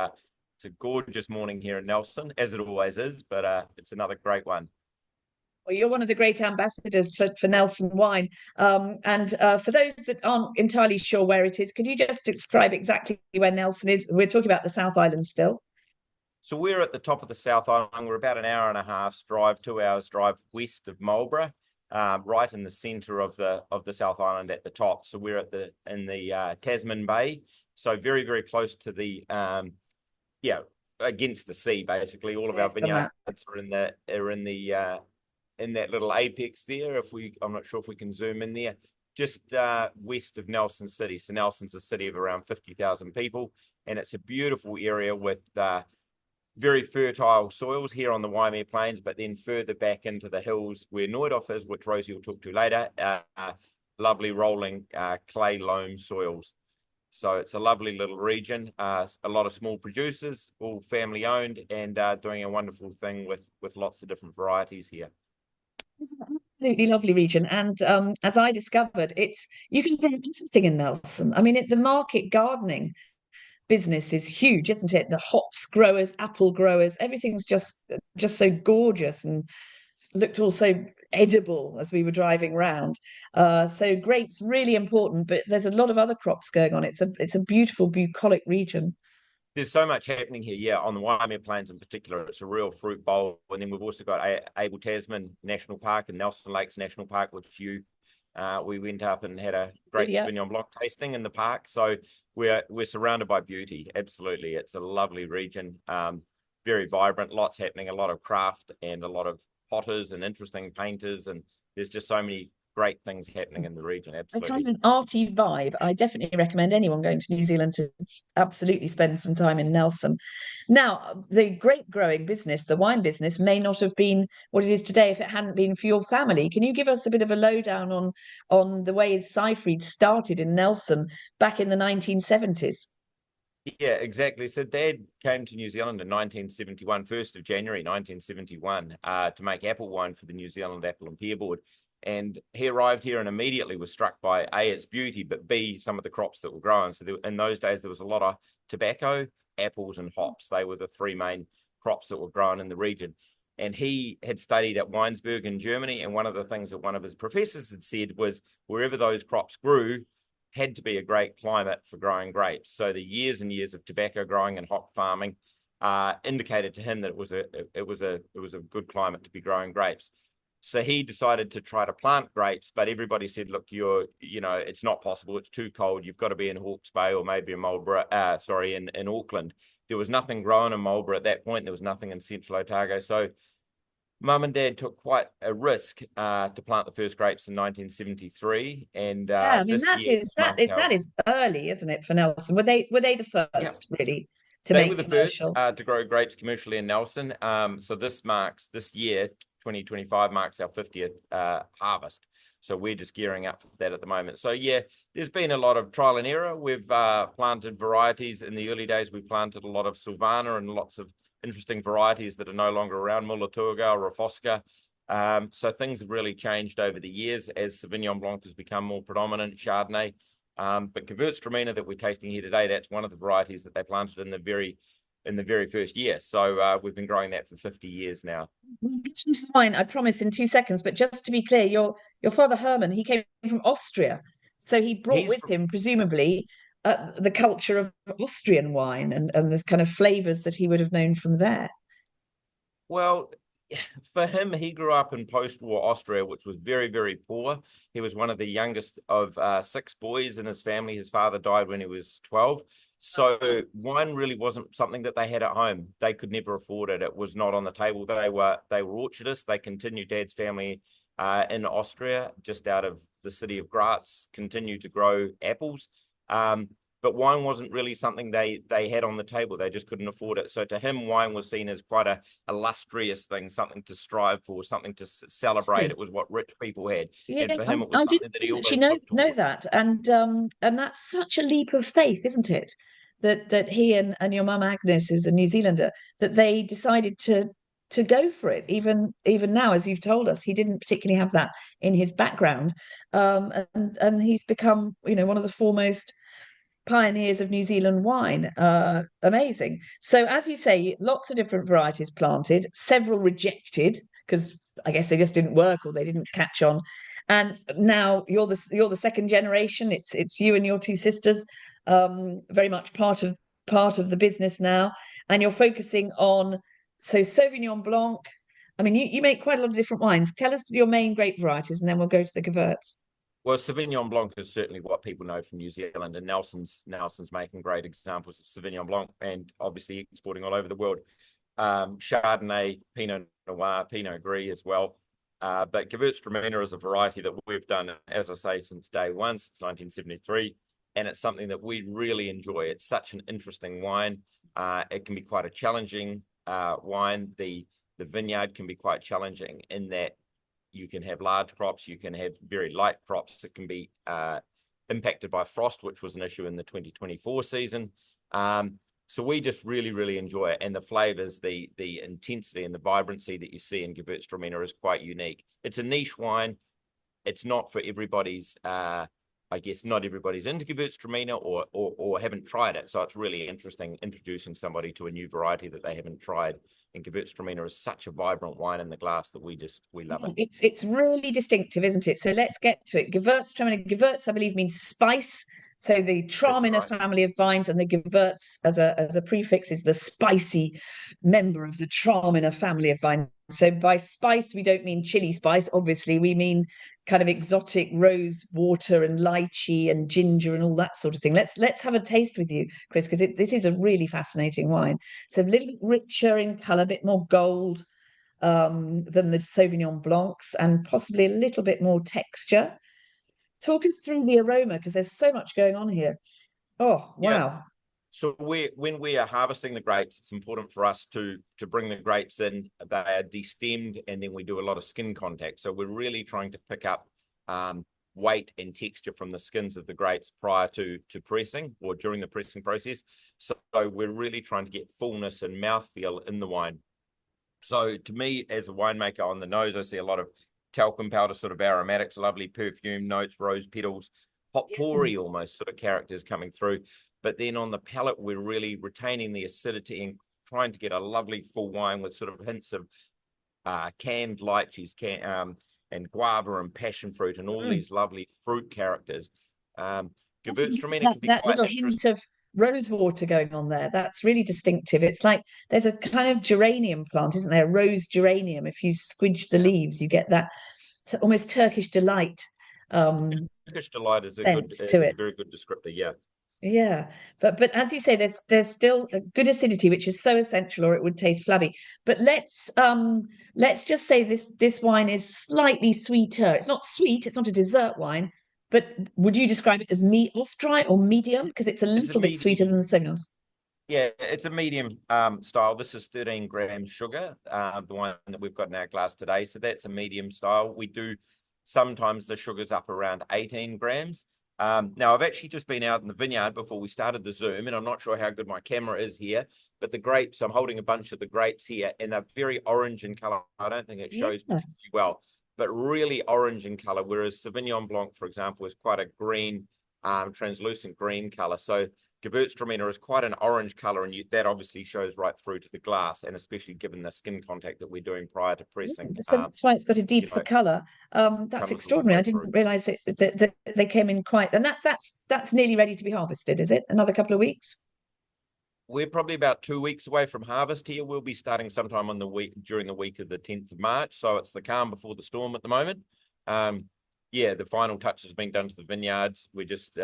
it's a gorgeous morning here in Nelson, as it always is, but it's another great one. Well, you're one of the great ambassadors for Nelson wine. And for those that aren't entirely sure where it is, could you just describe exactly where Nelson is? We're talking about the South Island still. So we're at the top of the South Island. We're about an hour and a half's drive, 2 hours drive west of Marlborough, right in the centre of the South Island at the top. So we're in the Tasman Bay, so very, very close to the against the sea basically. All of our vineyards are in that little apex there. I'm not sure if we can zoom in there, just west of Nelson City. So Nelson's a city of around 50,000 people, and it's a beautiful area with very fertile soils here on the Waimea Plains, but then further back into the hills where Noidoff is, which Rosie will talk to later, lovely rolling clay loam soils. So it's a lovely little region, a lot of small producers, all family owned, and doing a wonderful thing with lots of different varieties here. It's an absolutely lovely region, and as I discovered, you can grow everything in Nelson. I mean, the market gardening business is huge, isn't it? The hops growers, apple growers, everything's just so gorgeous and looked also edible as we were driving round. So grapes really important, but there's a lot of other crops going on. It's a beautiful, bucolic region. There's so much happening here, yeah, on the Waimea Plains in particular. It's a real fruit bowl. And then we've also got Abel Tasman National Park and Nelson Lakes National Park, which we went up and had a great Sauvignon Blanc tasting in the park. So we're surrounded by beauty. Absolutely. It's a lovely region, very vibrant, lots happening, a lot of craft and a lot of potters and interesting painters. And there's just so many great things happening in the region. Absolutely. A kind of an arty vibe. I definitely recommend anyone going to New Zealand to absolutely spend some time in Nelson. Now, the grape growing business, the wine business, may not have been what it is today if it hadn't been for your family. Can you give us a bit of a lowdown on the way Seifried started in Nelson back in the 1970s? Yeah, exactly. So Dad came to New Zealand in 1971, 1st of January 1971, to make apple wine for the New Zealand Apple and Pear Board. And he arrived here and immediately was struck by A, its beauty, but B, some of the crops that were grown. So in those days, there was a lot of tobacco, apples, and hops. They were the three main crops that were grown in the region. And he had studied at Weinsberg in Germany. And one of the things that one of his professors had said was wherever those crops grew had to be a great climate for growing grapes. So the years and years of tobacco growing and hop farming indicated to him that it was a good climate to be growing grapes. So he decided to try to plant grapes, but everybody said, look, it's not possible. It's too cold. You've got to be in Hawke's Bay or maybe in Marlborough, in Auckland. There was nothing growing in Marlborough at that point. There was nothing in Central Otago. So Mum and Dad took quite a risk to plant the first grapes in 1973. And Yeah, I mean this year that is early, isn't it, for Nelson? Were they the first really to they were make the first commercial? to grow grapes commercially in Nelson. So this year, 2025 marks our 50th harvest. So we're just gearing up for that at the moment. So yeah, there's been a lot of trial and error. We've planted varieties. In the early days, we planted a lot of Silvaner and lots of interesting varieties that are no longer around, Mullaturga or Rafosca. So things have really changed over the years as Sauvignon Blanc has become more predominant, Chardonnay. But Gewurztraminer that we're tasting here today, that's one of the varieties that they planted in the very first year. So we've been growing that for 50 years now. We'll get into the wine, I promise, in 2 seconds. But just to be clear, your father Herman, he came from Austria, so he brought with him presumably the culture of Austrian wine and the kind of flavors that he would have known from there. Well, for him, he grew up in post-war Austria, which was very, very poor. He was one of the youngest of 6 boys in his family. His father died when he was 12. So wine really wasn't something that they had at home. They could never afford it. It was not on the table. They were orchardists. They continued, Dad's family in Austria, just out of the city of Graz, continued to grow apples. But wine wasn't really something they had on the table. They just couldn't afford it. So to him, wine was seen as quite a illustrious thing, something to strive for, something to celebrate. It was what rich people had. Yeah, And for him, it was I something didn't that he always actually looked know towards. that, and that's such a leap of faith, isn't it? That he and your mum Agnes is a New Zealander, that they decided to go for it. Even now, as you've told us, he didn't particularly have that in his background, and he's become one of the foremost pioneers of New Zealand wine. Amazing. So, as you say, lots of different varieties planted, several rejected because I guess they just didn't work or they didn't catch on. And now you're the second generation. It's you and your 2 sisters, very much part of the business now, and you're focusing on Sauvignon Blanc. I mean, you make quite a lot of different wines. Tell us your main grape varieties, and then we'll go to the Gewurz. Well, Sauvignon Blanc is certainly what people know from New Zealand, and Nelson's making great examples of Sauvignon Blanc and obviously exporting all over the world. Chardonnay, Pinot Noir, Pinot Gris as well. But Gewurztraminer is a variety that we've done, as I say, since day one, since 1973, and it's something that we really enjoy. It's such an interesting wine. It can be quite a challenging wine. The vineyard can be quite challenging in that you can have large crops, you can have very light crops. It can be impacted by frost, which was an issue in the 2024 season. So we just really, really enjoy it. And the flavors, the intensity and the vibrancy that you see in Gewurztraminer is quite unique. It's a niche wine. It's not for everybody's, I guess not everybody's into Gewurztraminer or haven't tried it. So it's really interesting introducing somebody to a new variety that they haven't tried. And Gewurztraminer is such a vibrant wine in the glass that we love it. It's really distinctive, isn't it? So let's get to it. Gewurztraminer. Gewurz, I believe, means spice. So the Traminer family of vines, and the Gewurz as a prefix is the spicy member of the Traminer family of vines. So by spice, we don't mean chili spice, obviously. We mean kind of exotic rose water and lychee and ginger and all that sort of thing. Let's have a taste with you, Chris, because this is a really fascinating wine. So a little bit richer in colour, a bit more gold than the Sauvignon Blancs, and possibly a little bit more texture. Talk us through the aroma, because there's so much going on here. Oh, wow. Yeah. So when we are harvesting the grapes, it's important for us to bring the grapes in. They are destemmed, and then we do a lot of skin contact. So we're really trying to pick up weight and texture from the skins of the grapes prior to pressing or during the pressing process. So we're really trying to get fullness and mouthfeel in the wine. So to me, as a winemaker, on the nose, I see a lot of talcum powder sort of aromatics, lovely perfume notes, rose petals, potpourri almost sort of characters coming through. But then on the palate, we're really retaining the acidity and trying to get a lovely full wine with sort of hints of canned lychees and guava and passion fruit and all these lovely fruit characters. Gewurztraminer can be that quite little hint rose water going on there. That's really distinctive. It's like there's a kind of geranium plant, isn't there? A rose geranium. If you squidge the leaves, you get that almost Turkish delight Turkish delight is sense to a it. very good descriptor. Yeah. Yeah, but as you say, there's still a good acidity, which is so essential, or it would taste flabby. But let's just say this wine is slightly sweeter. It's not sweet, it's not a dessert wine, but would you describe it as off dry or medium? Because it's a It's a little bit sweeter than medium. the Sauvignons. Yeah, it's a medium style. This is 13 grams sugar, the one that we've got in our glass today. So that's a medium style. We do sometimes the sugar's up around 18 grams. Now, I've actually just been out in the vineyard before we started the Zoom, and I'm not sure how good my camera is here, but the grapes, I'm holding a bunch of the grapes here, and they're very orange in color. I don't think it shows particularly well, but really orange in color, whereas Sauvignon Blanc, for example, is quite a green, translucent green color. So Gewurztraminer is quite an orange color, and that obviously shows right through to the glass, and especially given the skin contact that we're doing prior to pressing. So that's why it's got a deeper colour. That's extraordinary. I didn't realise that they came in quite, and that's nearly ready to be harvested, is it? Another couple of weeks? We're probably about 2 weeks away from harvest here. We'll be starting sometime on the week during the week of the 10th of March. So it's the calm before the storm at the moment. Yeah, the final touch has been done to the vineyards. We're just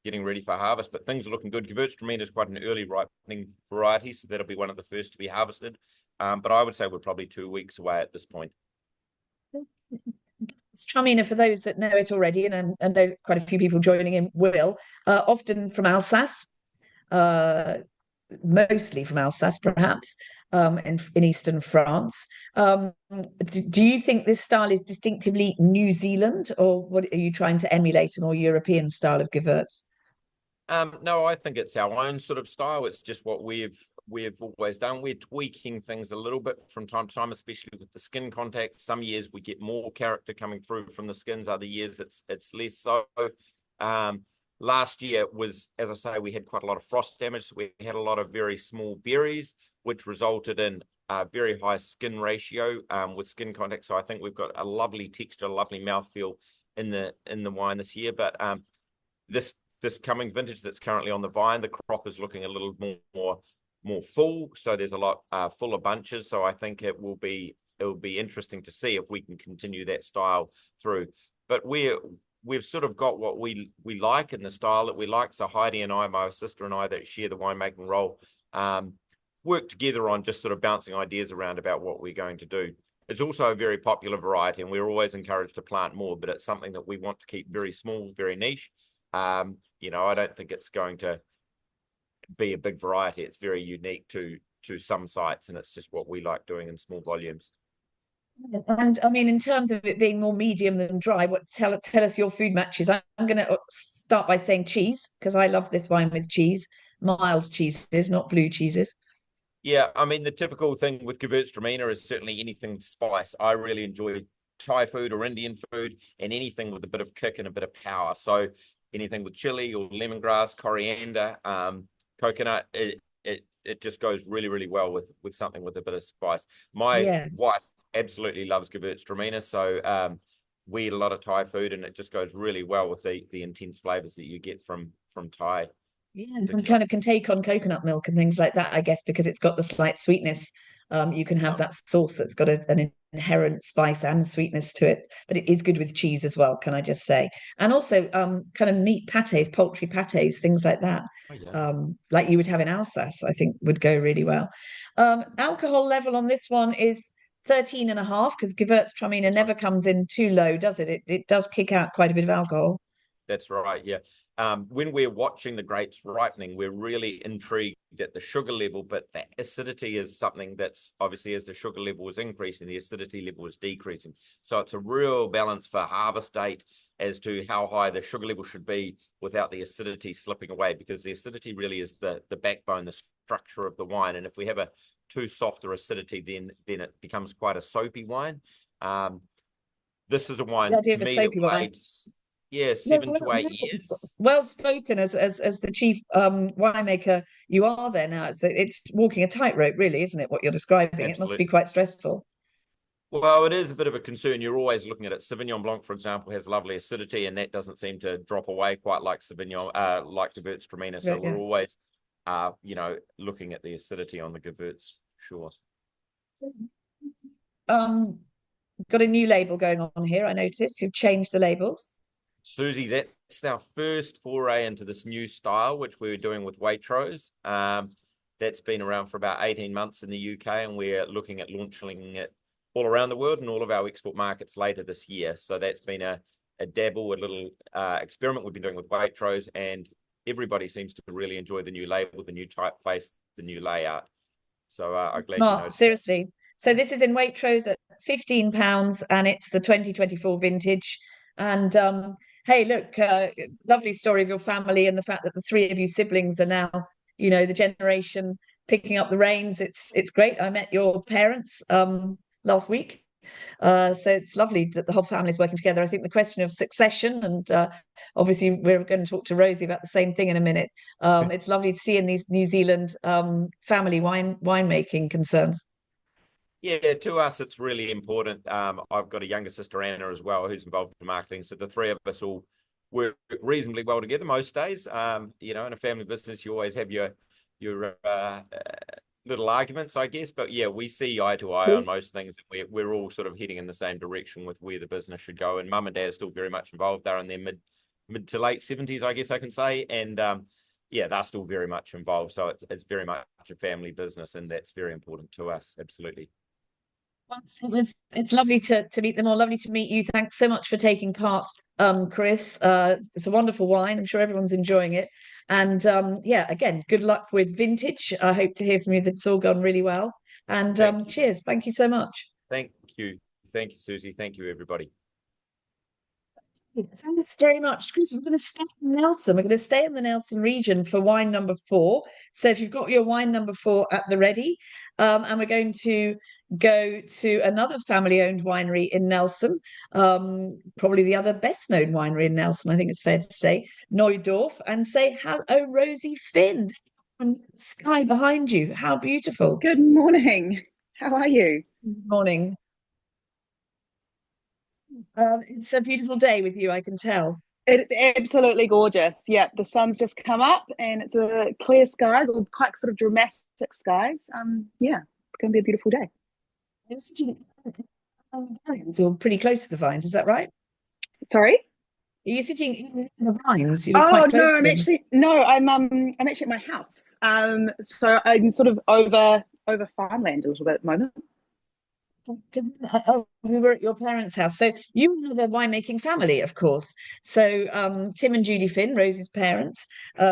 getting ready for harvest, but things are looking good. Gewurztraminer is quite an early ripening variety, so that'll be one of the first to be harvested. But I would say we're probably 2 weeks away at this point. Traminer, for those that know it already, and I know quite a few people joining in will, often from Alsace, mostly from Alsace, perhaps, in eastern France. Do you think this style is distinctively New Zealand, or what are you trying to emulate, a more European style of Gewürz? No, I think it's our own sort of style. It's just what we've always done. We're tweaking things a little bit from time to time, especially with the skin contact. Some years we get more character coming through from the skins. Other years it's less so. Last year was, as I say, we had quite a lot of frost damage. So we had a lot of very small berries, which resulted in a very high skin ratio with skin contact. So I think we've got a lovely texture, a lovely mouthfeel in the wine this year. But this coming vintage that's currently on the vine, the crop is looking a little more full. So there's a lot fuller bunches. So I think it will be interesting to see if we can continue that style through. But we've sort of got what we like in the style that we like. So Heidi and I, my sister and I, that share the winemaking role, work together on just sort of bouncing ideas around about what we're going to do. It's also a very popular variety, and we're always encouraged to plant more, but it's something that we want to keep very small, very niche. You know, I don't think it's going to be a big variety. It's very unique to some sites, and it's just what we like doing in small volumes. And I mean, in terms of it being more medium than dry, tell us your food matches. I'm going to start by saying cheese, because I love this wine with cheese, mild cheeses, not blue cheeses. Yeah, I mean, the typical thing with Gewurztraminer is certainly anything spice. I really enjoy Thai food or Indian food, and anything with a bit of kick and a bit of power. So anything with chili or lemongrass, coriander, coconut, it just goes really, really well with something with a bit of spice. My wife absolutely loves Gewurztraminer, so we eat a lot of Thai food, and it just goes really well with the intense flavors that you get from Thai. Yeah, and kind of can take on coconut milk and things like that, I guess, because it's got the slight sweetness. You can have that sauce that's got an inherent spice and sweetness to it, but it is good with cheese as well, can I just say? And also kind of meat pates, poultry pates, things like that. Oh, yeah. Like you would have in Alsace, I think would go really well. Alcohol level on this one is 13.5, because Gewurztraminer never comes in too low, does it? It does kick out quite a bit of alcohol. That's right, yeah. When we're watching the grapes ripening, we're really intrigued at the sugar level, but the acidity is something that's obviously, as the sugar level is increasing, the acidity level is decreasing. So it's a real balance for harvest date as to how high the sugar level should be without the acidity slipping away, because the acidity really is the backbone, the structure of the wine. And if we have a too soft or acidity, then it becomes quite a soapy wine. This is a wine to me that aged, 7 to 8 years. Well spoken, as the chief winemaker you are there now. It's walking a tightrope, really, isn't it? What you're describing. Absolutely. It must be quite stressful. Well, it is a bit of a concern. You're always looking at it. Sauvignon Blanc, for example, has lovely acidity, and that doesn't seem to drop away quite like like Gewurztraminer. So we're Yeah. always, looking at the acidity on the Gewurz, sure. Got a new label going on here. I noticed you've changed the labels. Susie, that's our first foray into this new style, which we're doing with Waitrose. That's been around for about 18 months in the UK, and we're looking at launching it all around the world and all of our export markets later this year. So that's been a dabble, a little experiment we've been doing with Waitrose, and everybody seems to really enjoy the new label, the new typeface, the new layout. So I'm glad you noticed. Seriously. So this is in Waitrose at £15, and it's the 2024 vintage. And hey, look, lovely story of your family and the fact that the three of you siblings are now, the generation picking up the reins. It's great. I met your parents last week. So it's lovely that the whole family is working together. I think the question of succession, and obviously we're going to talk to Rosie about the same thing in a minute. It's lovely to see in these New Zealand family winemaking concerns. Yeah, to us, it's really important. I've got a younger sister, Anna, as well, who's involved in marketing. So the three of us all work reasonably well together most days. In a family business, you always have your little arguments, I guess. But yeah, we see eye to eye on most things. And we're all sort of heading in the same direction with where the business should go. And mum and dad are still very much involved. They're in their mid to late 70s, I guess I can say. And they're still very much involved. So it's very much a family business, and that's very important to us. Absolutely. It's lovely to meet them all. Lovely to meet you. Thanks so much for taking part, Chris. It's a wonderful wine. I'm sure everyone's enjoying it. And again, good luck with vintage. I hope to hear from you that it's all gone really well. And cheers. Thank you so much. Thank you. Thank you, Susie. Thank you, everybody. Thanks very much, Chris. We're going to stay in Nelson. We're going to stay in the Nelson region for wine number 4. So if you've got your wine number 4 at the ready, and we're going to go to another family-owned winery in Nelson, probably the other best-known winery in Nelson, I think it's fair to say, Neudorf, and say hello, Rosie Finn, and sky behind you. How beautiful. Good morning. How are you? Good morning. It's a beautiful day with you, I can tell. It's absolutely gorgeous. Yeah, the sun's just come up and it's a clear skies, or quite sort of dramatic skies. It's going to be a beautiful day. You're sitting vines, or pretty close to the vines, is that right? Sorry? Are you sitting in the vines? I'm actually at my house. So I'm sort of over farmland a little bit at the moment. We were at your parents' house. So you were the winemaking family, of course. So Tim and Judy Finn, Rosie's parents,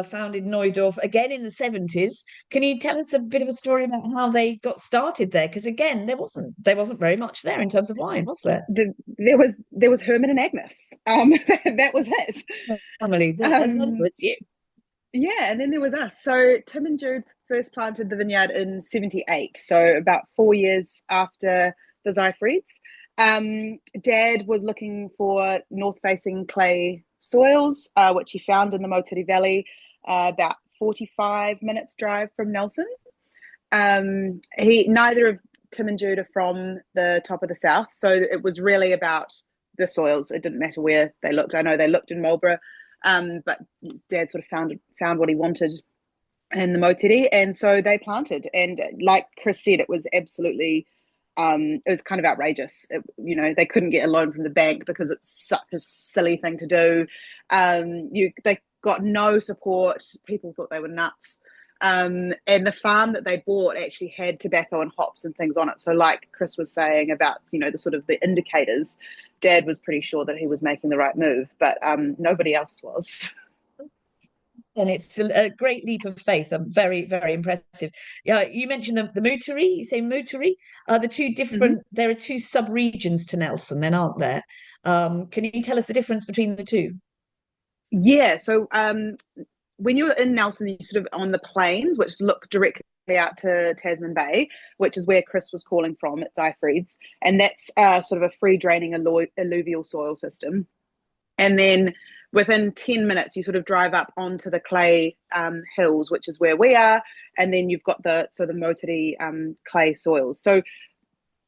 founded Neudorf again in the 70s. Can you tell us a bit of a story about how they got started there? Because again, there wasn't very much there in terms of wine, was there? There was Herman and Agnes. That was it. Family. And then was you. Yeah, and then there was us. So Tim and Jude first planted the vineyard in 78. So about 4 years after the Seifrieds. Dad was looking for north-facing clay soils, which he found in the Motiri Valley, about 45 minutes drive from Nelson. Neither of Tim and Jude are from the top of the south, so it was really about the soils. It didn't matter where they looked. I know they looked in Marlborough, but Dad sort of found what he wanted in the Motiri, and so they planted. And like Chris said, it was absolutely it was kind of outrageous. They couldn't get a loan from the bank because it's such a silly thing to do. They got no support. People thought they were nuts. And the farm that they bought actually had tobacco and hops and things on it. So like Chris was saying about, the sort of the indicators, Dad was pretty sure that he was making the right move, but nobody else was. And it's a great leap of faith. I'm very, very impressive. You mentioned the Muteri. You say Muteri. The two different. Mm-hmm. There are two sub-regions to Nelson, then, aren't there? Can you tell us the difference between the two? Yeah. So when you're in Nelson, you're sort of on the plains, which look directly out to Tasman Bay, which is where Chris was calling from at Seifried's, and that's sort of a free draining alluvial soil system. And then within 10 minutes, you sort of drive up onto the clay hills, which is where we are. And then you've got the Motiri clay soils. So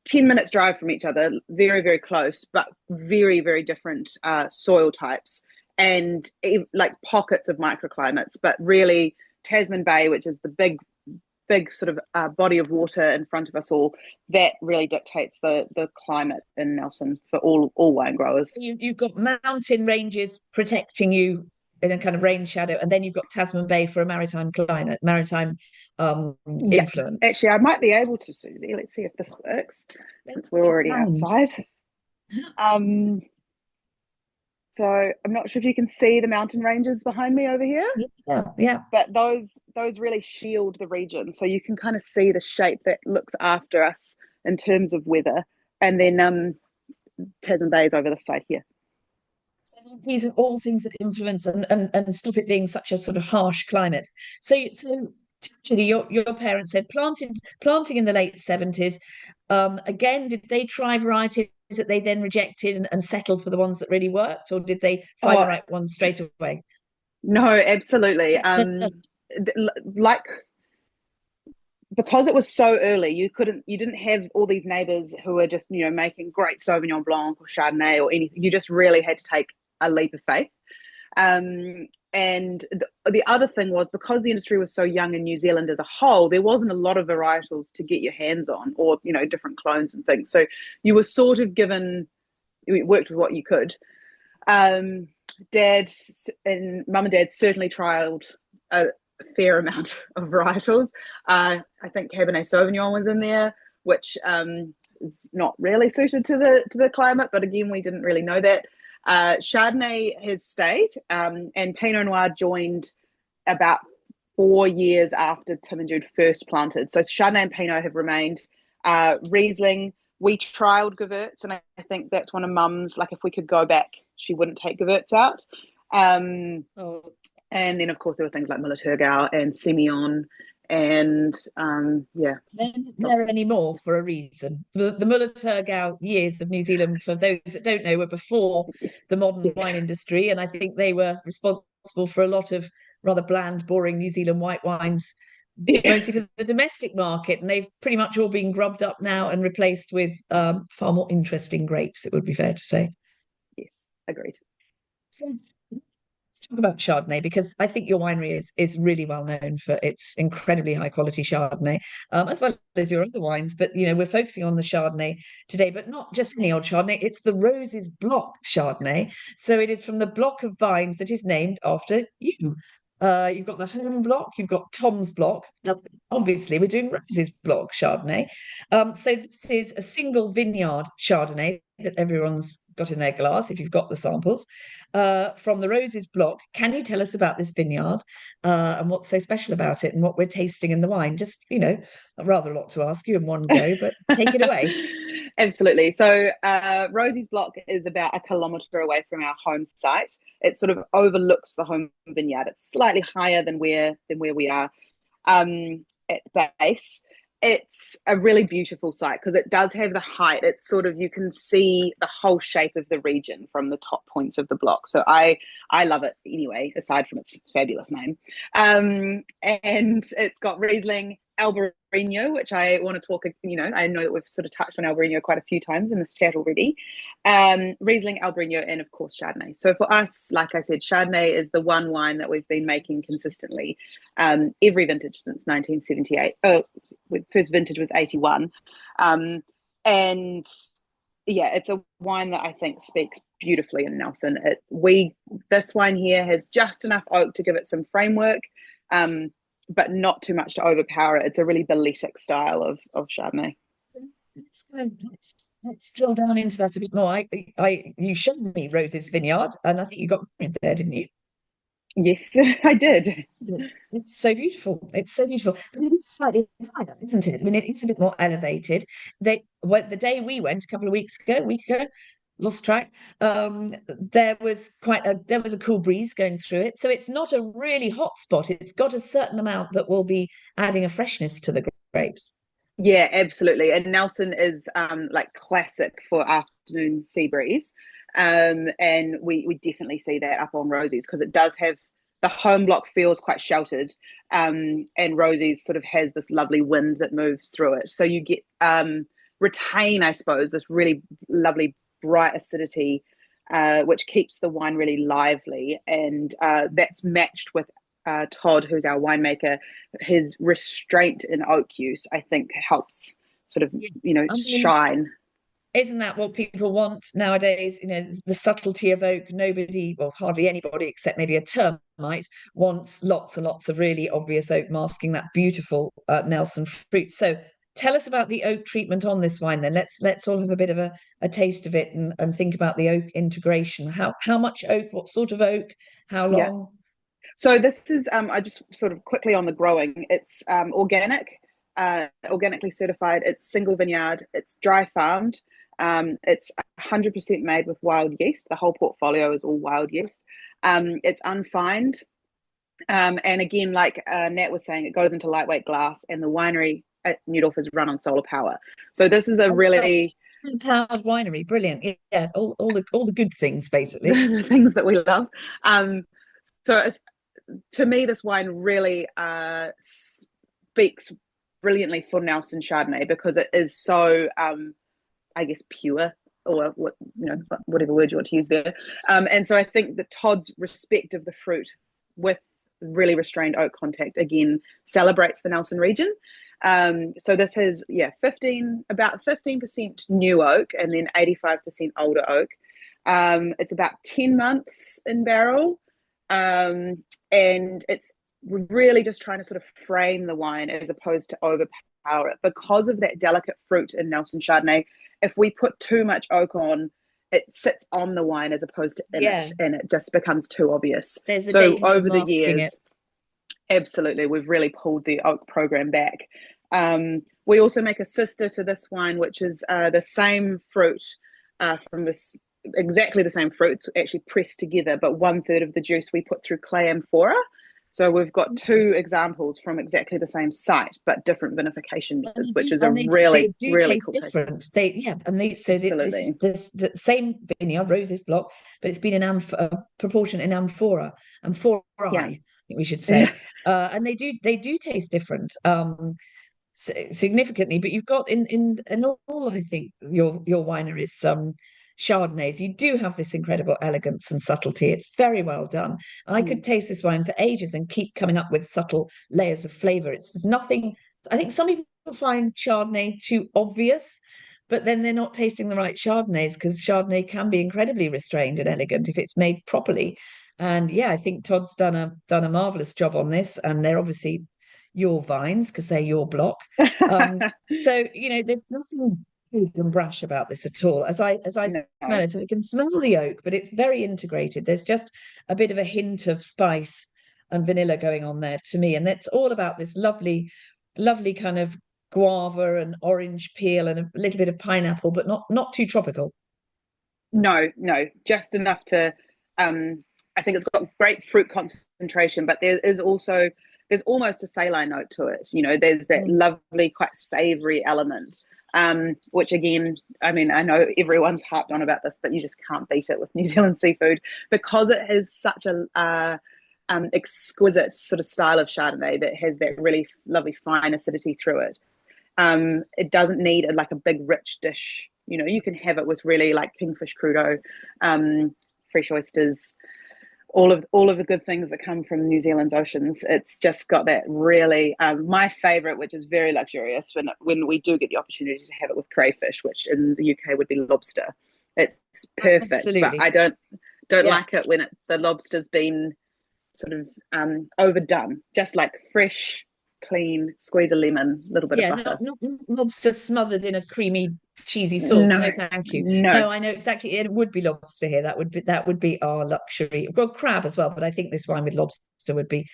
10 minutes drive from each other, very, very close, but very, very different soil types and like pockets of microclimates. But really, Tasman Bay, which is the big sort of body of water in front of us all, that really dictates the climate in Nelson for all wine growers. You've got mountain ranges protecting you in a kind of rain shadow, and then you've got Tasman Bay for a maritime climate, maritime influence. Actually, I might be able to, Susie. Let's see if this works, since we're already outside. So I'm not sure if you can see the mountain ranges behind me over here. Yeah. But those really shield the region, so you can kind of see the shape that looks after us in terms of weather. And then Tasman Bay is over this side here. So these are all things that influence and stop it being such a sort of harsh climate. So actually, your parents said planting in the late 70s. Again, did they try varieties that they then rejected and settled for the ones that really worked, or did they find the right ones straight away? No, absolutely. Like, because it was so early, you didn't have all these neighbors who were just, making great Sauvignon Blanc or Chardonnay or anything. You just really had to take a leap of faith. And the other thing was, because the industry was so young in New Zealand as a whole, there wasn't a lot of varietals to get your hands on, or different clones and things. So you were sort of worked with what you could. Dad and Mum and Dad certainly trialed a fair amount of varietals. I think Cabernet Sauvignon was in there, which is not really suited to the climate, but again, we didn't really know that. Chardonnay has stayed, and Pinot Noir joined about 4 years after Tim and Jude first planted. So Chardonnay and Pinot have remained. Riesling, we trialled Gewurz, and I think that's one of Mum's, like, if we could go back, she wouldn't take Gewurz out. And then, of course, there were things like Müller-Thurgau and Semillon. And there any more for a reason. The Müller-Thurgau years of New Zealand, for those that don't know, were before the modern wine industry, and I think they were responsible for a lot of rather bland, boring New Zealand white wines, mostly for the domestic market, and they've pretty much all been grubbed up now and replaced with far more interesting grapes, it would be fair to say. Yes, agreed. So, let's talk about Chardonnay, because I think your winery is really well known for its incredibly high quality Chardonnay, as well as your other wines. But we're focusing on the Chardonnay today, but not just any old Chardonnay. It's the Roses Block Chardonnay. So it is from the block of vines that is named after you. You've got the home block, you've got Tom's block. Now, obviously, we're doing Roses Block Chardonnay. So this is a single vineyard Chardonnay that everyone's got in their glass, if you've got the samples, from the Roses Block. Can you tell us about this vineyard and what's so special about it and what we're tasting in the wine? Just, rather a lot to ask you in one go, but take it away. Absolutely. So Rosie's Block is about 1 kilometre away from our home site. It sort of overlooks the home vineyard. It's slightly higher than where we are at base. It's a really beautiful site because it does have the height. It's sort of, you can see the whole shape of the region from the top points of the block. So I love it anyway, aside from its fabulous name. And it's got Riesling, Albarino, which I want to talk, I know that we've sort of touched on Albarino quite a few times in this chat already. Riesling, Albarino, and of course Chardonnay. So for us, like I said, Chardonnay is the one wine that we've been making consistently every vintage since 1978. First vintage was 81. And yeah, it's a wine that I think speaks beautifully in Nelson. This wine here has just enough oak to give it some framework, but not too much to overpower it. It's a really balletic style of Chardonnay. Let's drill down into that a bit more. You showed me Rose's Vineyard, and I think you got married there, didn't you? Yes, I did. It's so beautiful. It's so beautiful. But it is slightly higher, isn't it? I mean, it is a bit more elevated. The day we went a week ago, lost track. There was a cool breeze going through it. So it's not a really hot spot. It's got a certain amount that will be adding a freshness to the grapes. Yeah, absolutely. And Nelson is like classic for afternoon sea breeze. And we definitely see that up on Rosie's because it does have, the home block feels quite sheltered, and Rosie's sort of has this lovely wind that moves through it. So you get retain, I suppose, this really lovely bright acidity, which keeps the wine really lively. And that's matched with Todd, who's our winemaker. His restraint in oak use, I think, helps sort of, shine. Isn't that what people want nowadays? The subtlety of oak. Nobody, well, hardly anybody except maybe a termite, wants lots and lots of really obvious oak masking that beautiful Nelson fruit. So tell us about the oak treatment on this wine then. Let's all have a bit of a taste of it and think about the oak integration. How much oak, what sort of oak, how long? Yeah. So this is, I just sort of quickly on the growing. It's organic, organically certified. It's single vineyard. It's dry farmed. It's 100% made with wild yeast. The whole portfolio is all wild yeast. It's unfined. And again, like Nat was saying, it goes into lightweight glass, and the winery at Newdorf is run on solar power. So this is a really powered winery. Brilliant. Yeah, all the good things, basically. the things that we love. So to me, this wine really speaks brilliantly for Nelson Chardonnay, because it is so I guess pure, or whatever word you want to use there. And so I think that Todd's respect of the fruit with really restrained oak contact again celebrates the Nelson region. So this is about 15% new oak and then 85% older oak. It's about 10 months in barrel, and it's really just trying to sort of frame the wine as opposed to overpower it, because of that delicate fruit in Nelson Chardonnay. If we put too much oak on, it sits on the wine as opposed to in it, and it just becomes too obvious. So over the years, absolutely, we've really pulled the oak program back. We also make a sister to this wine, which is the same fruit from this, exactly the same fruits, actually pressed together, but 1/3 of the juice we put through clay amphora. So we've got 2 examples from exactly the same site, but different vinification methods, which is really taste cool different. taste. The same vineyard, Rose's block, but it's been in proportion in amphora, I think we should say, and they do taste different, significantly. But you've got in all, I think your wineries, Chardonnays, you do have this incredible elegance and subtlety. It's very well done. I could taste this wine for ages and keep coming up with subtle layers of flavor. It's nothing. I think some people find Chardonnay too obvious, but then they're not tasting the right Chardonnays, because Chardonnay can be incredibly restrained and elegant if it's made properly. And I think Todd's done a marvelous job on this, and they're obviously your vines because they're your block. So there's nothing big and brash about this at all. As I smell it, I can smell the oak, but it's very integrated. There's just a bit of a hint of spice and vanilla going on there to me, and it's all about this lovely kind of guava and orange peel and a little bit of pineapple, but not too tropical. No, just enough to I think it's got great fruit concentration, but there's almost a saline note to it. There's that lovely, quite savory element, which again, I mean, I know everyone's harped on about this, but you just can't beat it with New Zealand seafood, because it has such a exquisite sort of style of Chardonnay that has that really lovely fine acidity through it. It doesn't need a big rich dish. You can have it with really like kingfish crudo, fresh oysters, all of the good things that come from New Zealand's oceans. It's just got that really, my favorite, which is very luxurious when we do get the opportunity to have it with crayfish, which in the UK would be lobster. It's perfect. Absolutely. But I don't like it when the lobster's been sort of overdone. Just like fresh, clean, squeeze a lemon, a little bit of butter. Not lobster smothered in a creamy, cheesy sauce. No, thank you. No, I know exactly. It would be lobster here. That would be our luxury. Well, crab as well, but I think this wine with lobster would be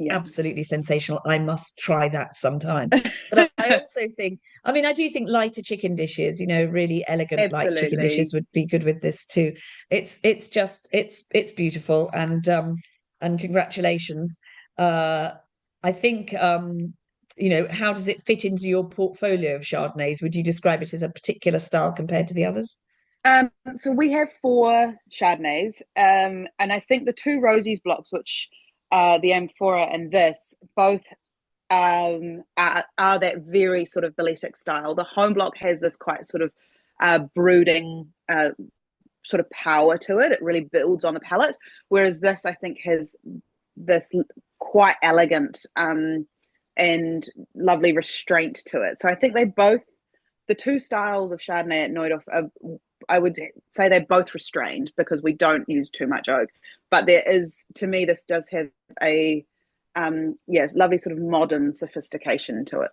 absolutely sensational. I must try that sometime. But I also think, I do think lighter chicken dishes, really elegant light chicken dishes would be good with this too. It's beautiful, and congratulations. I think, how does it fit into your portfolio of Chardonnays? Would you describe it as a particular style compared to the others? So we have 4 Chardonnays, and I think the 2 Rosie's blocks, which the Amphora and this, both are that very sort of Balletic style. The home block has this quite sort of brooding sort of power to it. It really builds on the palate, whereas this, I think, has this quite elegant and lovely restraint to it. So I think the two styles of Chardonnay at Neudorf, I would say they're both restrained because we don't use too much oak. But there is, to me, this does have a lovely sort of modern sophistication to it.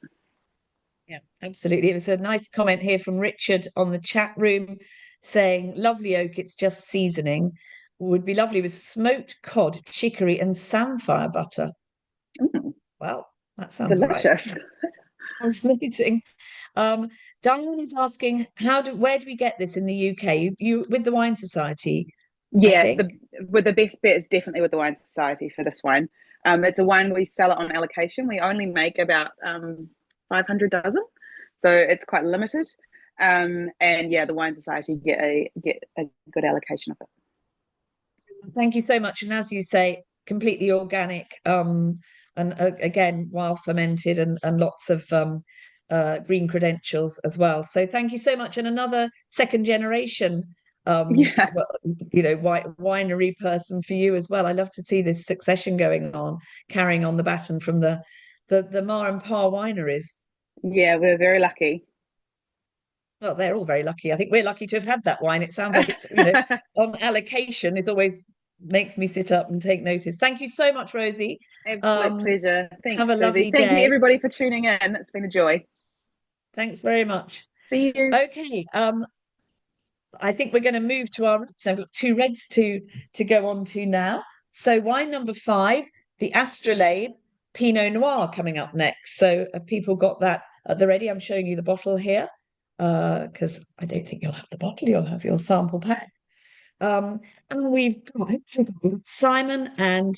Yeah, absolutely. It was a nice comment here from Richard on the chat room saying, lovely oak, it's just seasoning. Would be lovely with smoked cod, chicory, and samphire butter. Mm. Well, that sounds delicious. Right. Sounds amazing. Diane is asking, where do we get this in the UK? You with the Wine Society? Yeah, with the best bet is definitely with the Wine Society for this wine. It's a wine we sell it on allocation. We only make about 500 dozen, so it's quite limited. And yeah, the Wine Society get a good allocation of it. Thank you so much. And as you say, completely organic, and again, wild fermented, and lots of green credentials as well. So thank you so much. And another second generation, winery person for you as well. I love to see this succession going on, carrying on the baton from the Ma and Pa wineries. Yeah, we're very lucky. Well, they're all very lucky. I think we're lucky to have had that wine. It sounds like it's, on allocation is always makes me sit up and take notice. Thank you so much, Rosie. Absolute pleasure. Thanks, have a Susie. lovely Thank day. you, everybody, for tuning in. It's been a joy. Thanks very much. See you. Okay. I think we're going to move to our reds. I've got two reds to go on to now. So wine number 5, the Astrolabe Pinot Noir coming up next. So have people got that at the ready? I'm showing you the bottle here because I don't think you'll have the bottle. You'll have your sample pack. And we've got Simon and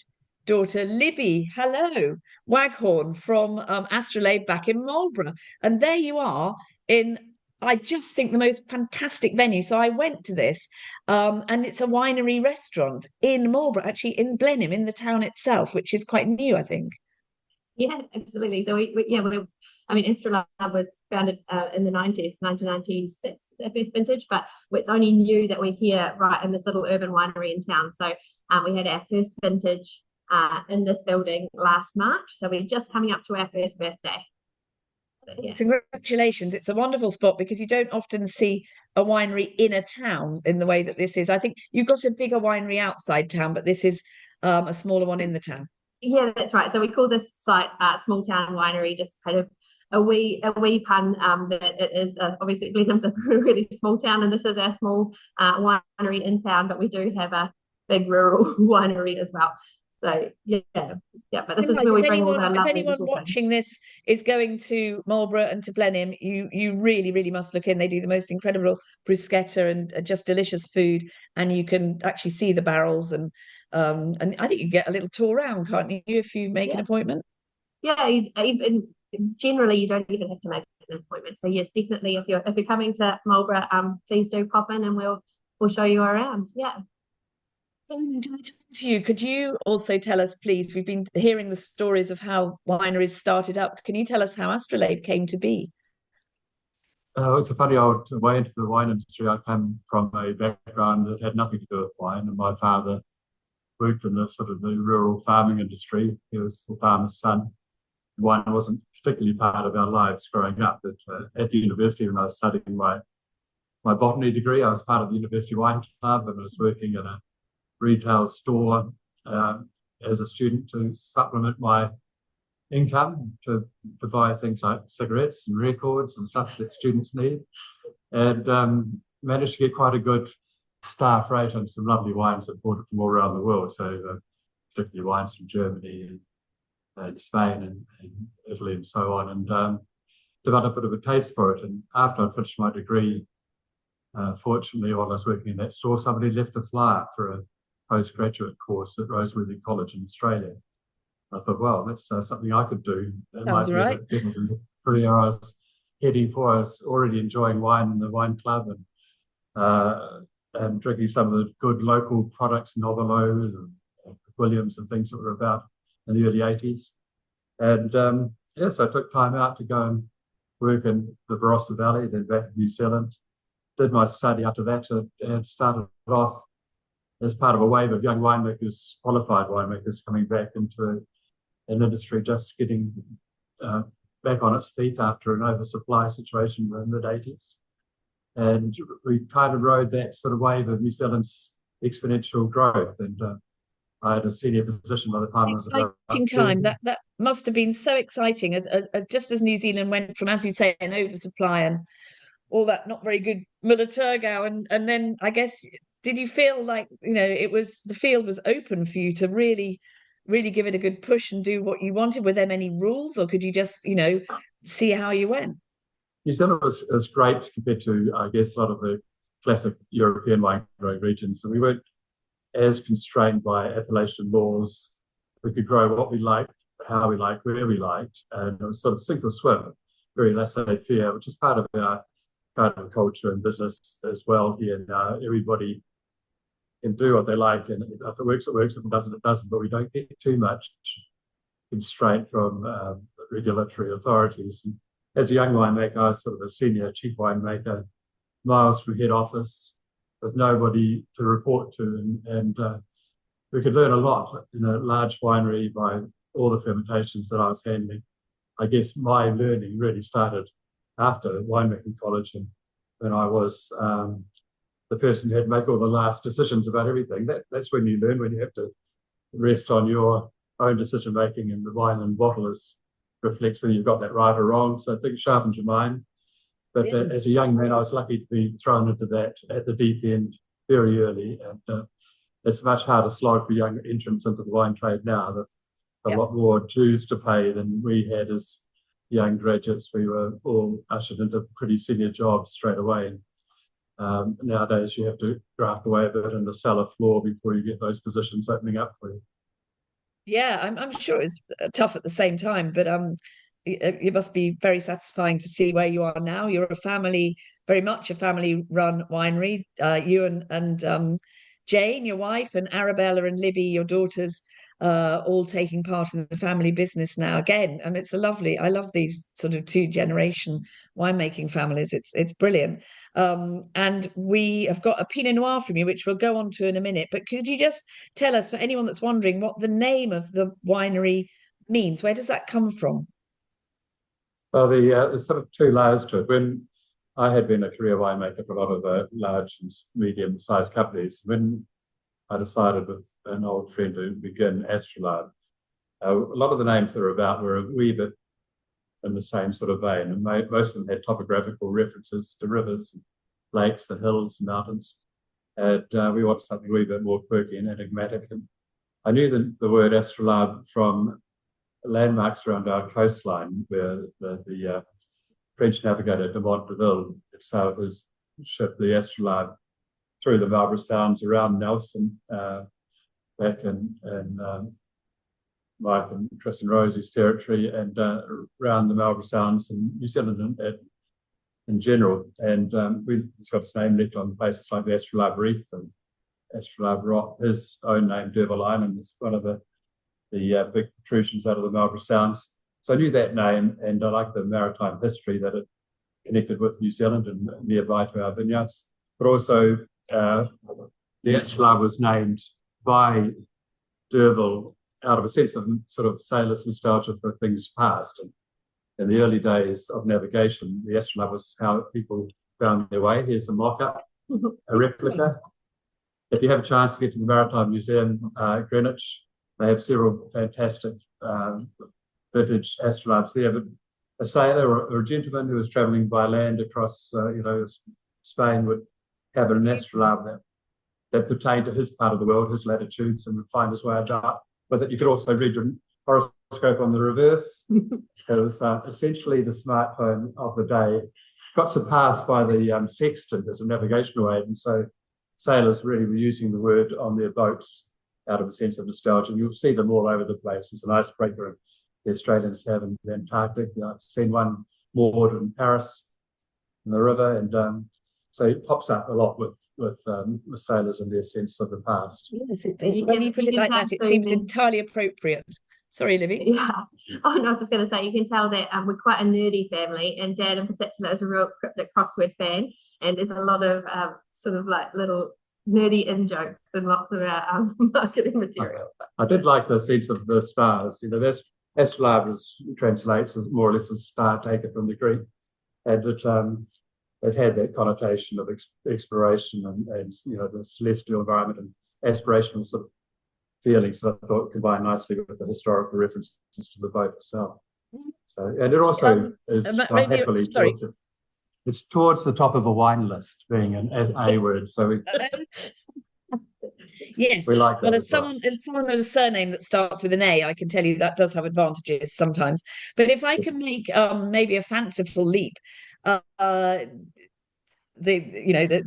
daughter Libby. Hello, Waghorn from Astrolabe back in Marlborough. And there you are in, I just think, the most fantastic venue. So I went to this, and it's a winery restaurant in Marlborough, actually in Blenheim, in the town itself, which is quite new, I think. Yeah, absolutely. So Astrolabe was founded in the 90s, 1996, their first vintage, but it's only new that we're here right in this little urban winery in town. So we had our first vintage in this building last March. So we're just coming up to our first birthday. Yeah. Congratulations. It's a wonderful spot because you don't often see a winery in a town in the way that this is. I think you've got a bigger winery outside town, but this is a smaller one in the town. Yeah, that's right. So we call this site Small Town Winery, just kind of a wee pun that it is obviously Blenheim's a really small town, and this is our small winery in town, but we do have a big rural winery as well. So yeah, but this is where we bring all our lovely. If anyone watching this is going to Marlborough and to Blenheim, you really, really must look in. They do the most incredible bruschetta and just delicious food, and you can actually see the barrels and I think you can get a little tour around, can't you, if you make an appointment? Yeah, even generally you don't even have to make an appointment. So yes, definitely if you're coming to Marlborough, please do pop in and we'll show you around. Yeah. To you, could you also tell us, please, we've been hearing the stories of how wineries started up. Can you tell us how Astrolabe came to be? It's a funny old way into the wine industry. I come from a background that had nothing to do with wine, and my father worked in the sort of the rural farming industry. He was the farmer's son. Wine wasn't particularly part of our lives growing up. But at university, when I was studying my botany degree, I was part of the University Wine Club, and I was working in a retail store as a student to supplement my income to buy things like cigarettes and records and stuff that students need, and managed to get quite a good staff rate on some lovely wines that brought it from all around the world. So particularly wines from Germany and Spain and Italy and so on, and developed a bit of a taste for it. And after I finished my degree, fortunately, while I was working in that store, somebody left a flyer for a postgraduate course at Roseworthy College in Australia. I thought, well, that's something I could do. That sounds right. The career I was heading for. I was already enjoying wine in the wine club and drinking some of the good local products, Novelos and Williams and things that were about in the early 80s. And yes, I took time out to go and work in the Barossa Valley, then back in New Zealand. Did my study after that and started off as part of a wave of young winemakers, qualified winemakers, coming back into an industry just getting back on its feet after an oversupply situation in the mid-80s. And we kind of rode that sort of wave of New Zealand's exponential growth. And I had a senior position by the time I was about Exciting time. That must have been so exciting, as just as New Zealand went from, as you say, an oversupply and all that not very good Müller-Thurgau, and then I guess, did you feel like, the field was open for you to really give it a good push and do what you wanted? Were there many rules, or could you just see how you went? New Zealand was great compared to, I guess, a lot of the classic European wine growing regions. So we weren't as constrained by appellation laws. We could grow what we liked, how we liked, where we liked, and it was sort of sink or swim, very laissez-faire, which is part of our kind of culture and business as well here. Now everybody can do what they like, and if it works, it works. If it doesn't, it doesn't. But we don't get too much constraint from regulatory authorities. And as a young winemaker, I was sort of a senior chief winemaker, miles from head office, with nobody to report to, and we could learn a lot in a large winery by all the fermentations that I was handling. I guess my learning really started after winemaking college, and when I was the person who had to make all the last decisions about everything. That's when you learn, when you have to rest on your own decision making, and the wine and bottle reflects whether you've got that right or wrong. So I think it sharpens your mind. But as a young man, I was lucky to be thrown into that at the deep end very early, and it's a much harder slog for young entrants into the wine trade now. They've a lot more dues to pay than we had as young graduates. We were all ushered into pretty senior jobs straight away. And nowadays, you have to graft away a bit in the cellar floor before you get those positions opening up for you. Yeah, I'm sure it's tough at the same time, but it must be very satisfying to see where you are now. You're very much a family-run winery. You and Jane, your wife, and Arabella and Libby, your daughters, all taking part in the family business now again. And I love these sort of two-generation winemaking families. It's brilliant. And we have got a Pinot Noir from you, which we'll go on to in a minute. But could you just tell us, for anyone that's wondering, what the name of the winery means? Where does that come from? Well, there's sort of two layers to it. When I had been a career winemaker for a lot of large and medium-sized companies, when I decided with an old friend to begin Astrolabe, a lot of the names that were about were a wee bit in the same sort of vein, and most of them had topographical references to rivers, and lakes, and hills, and mountains. And we wanted something a wee bit more quirky and enigmatic. And I knew the word Astrolabe from landmarks around our coastline, where the French navigator de Monteville sailed his ship, the Astrolabe, through the Marlborough Sounds around Nelson, back in Mike and Tristan Rosie's territory, and around the Marlborough Sounds and New Zealand in general. And it's got its name left on places like the Astrolabe Reef and Astrolabe Rock. His own name, D'Urville Island, is one of the big protrusions out of the Marlborough Sounds. So I knew that name, and I liked the maritime history that it connected with New Zealand and nearby to our vineyards. But also, the Astrolabe was named by D'Urville out of a sense of sort of sailors' nostalgia for things past. And in the early days of navigation, the Astrolabe was how people found their way. Here's a mock-up, a replica. If you have a chance to get to the Maritime Museum, Greenwich, they have several fantastic vintage Astrolabes there. But a sailor or a gentleman who was travelling by land across, Spain would have an Astrolabe that pertained to his part of the world, his latitudes, and would find his way about with it. You could also read your horoscope on the reverse. It was essentially the smartphone of the day. Got surpassed by the sextant as a navigational aid, and so sailors really were using the word on their boats out of a sense of nostalgia. And you'll see them all over the place. It's an icebreaker the Australians have in the Antarctic. I've seen one moored in Paris in the river, and so it pops up a lot with sailors and their sense of the past. Yes, when you put it like that, it seems entirely appropriate Sorry, Libby. Yeah. Oh, no, I was just going to say, you can tell that we're quite a nerdy family, and Dad in particular is a real cryptic crossword fan, and there's a lot of sort of like little nerdy in-jokes and lots of our marketing material. I did like the sense of the stars. You know, that's astrolabe translates as more or less as star taker from the Greek, and it had that connotation of exploration and you know, the celestial environment and aspirational sort of feelings that I thought combined nicely with the historical references to the boat itself. So, and it also is quite happily towards it. It's towards the top of a wine list, being an A word. So yes, we like that. Well, as someone with a surname that starts with an A, I can tell you that does have advantages sometimes. But if I can make maybe a fanciful leap,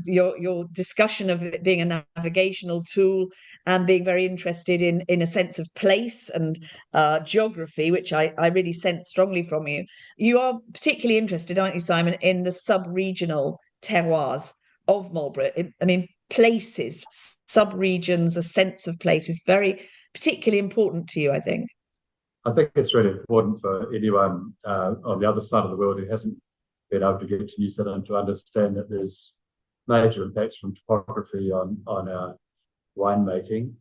your discussion of it being a navigational tool and being very interested in a sense of place and geography, which I really sense strongly from you. You are particularly interested, aren't you, Simon, in the sub-regional terroirs of Marlborough? I mean, places, sub-regions, a sense of place is very particularly important to you, I think. I think it's really important for anyone on the other side of the world who hasn't been able to get to New Zealand to understand that there's major impacts from topography on our winemaking.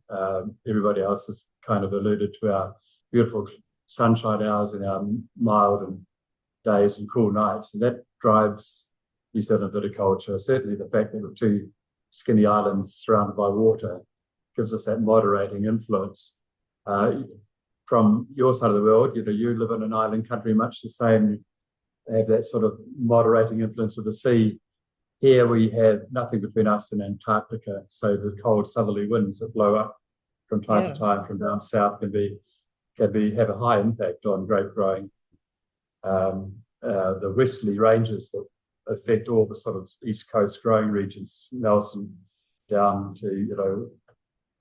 Everybody else has kind of alluded to our beautiful sunshine hours and our mild days and cool nights, and that drives New Zealand viticulture. Certainly the fact that we're two skinny islands surrounded by water gives us that moderating influence. From your side of the world, you know, you live in an island country much the same, have that sort of moderating influence of the sea. Here we have nothing between us and Antarctica, so the cold southerly winds that blow up from time to time from down south can have a high impact on grape growing. The westerly ranges that affect all the sort of east coast growing regions, Nelson down to, you know,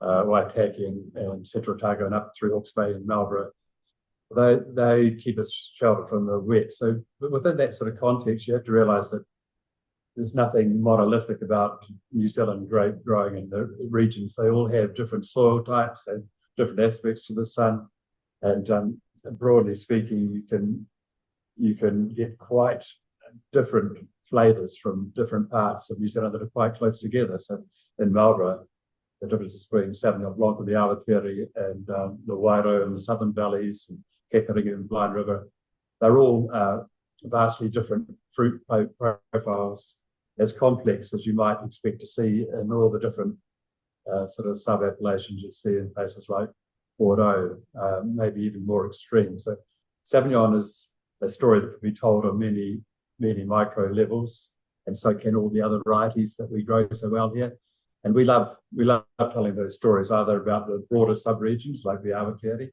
Waitaki and Central Otago and up through Hawke's Bay and Marlborough, they keep us sheltered from the wet. So within that sort of context, you have to realise that there's nothing monolithic about New Zealand grape growing in the regions. They all have different soil types and different aspects to the sun, and broadly speaking, you can get quite different flavours from different parts of New Zealand that are quite close together. So in Marlborough, the differences between Sauvignon Blanc and the Awatere and the Wairau and the Southern Valleys and Kekaringa and Blind River, they're all vastly different fruit profiles, as complex as you might expect to see in all the different sort of sub-appellations you see in places like Bordeaux, maybe even more extreme. So Sauvignon is a story that can be told on many, many micro levels, and so can all the other varieties that we grow so well here. And we love telling those stories, either about the broader sub-regions like the Awatere,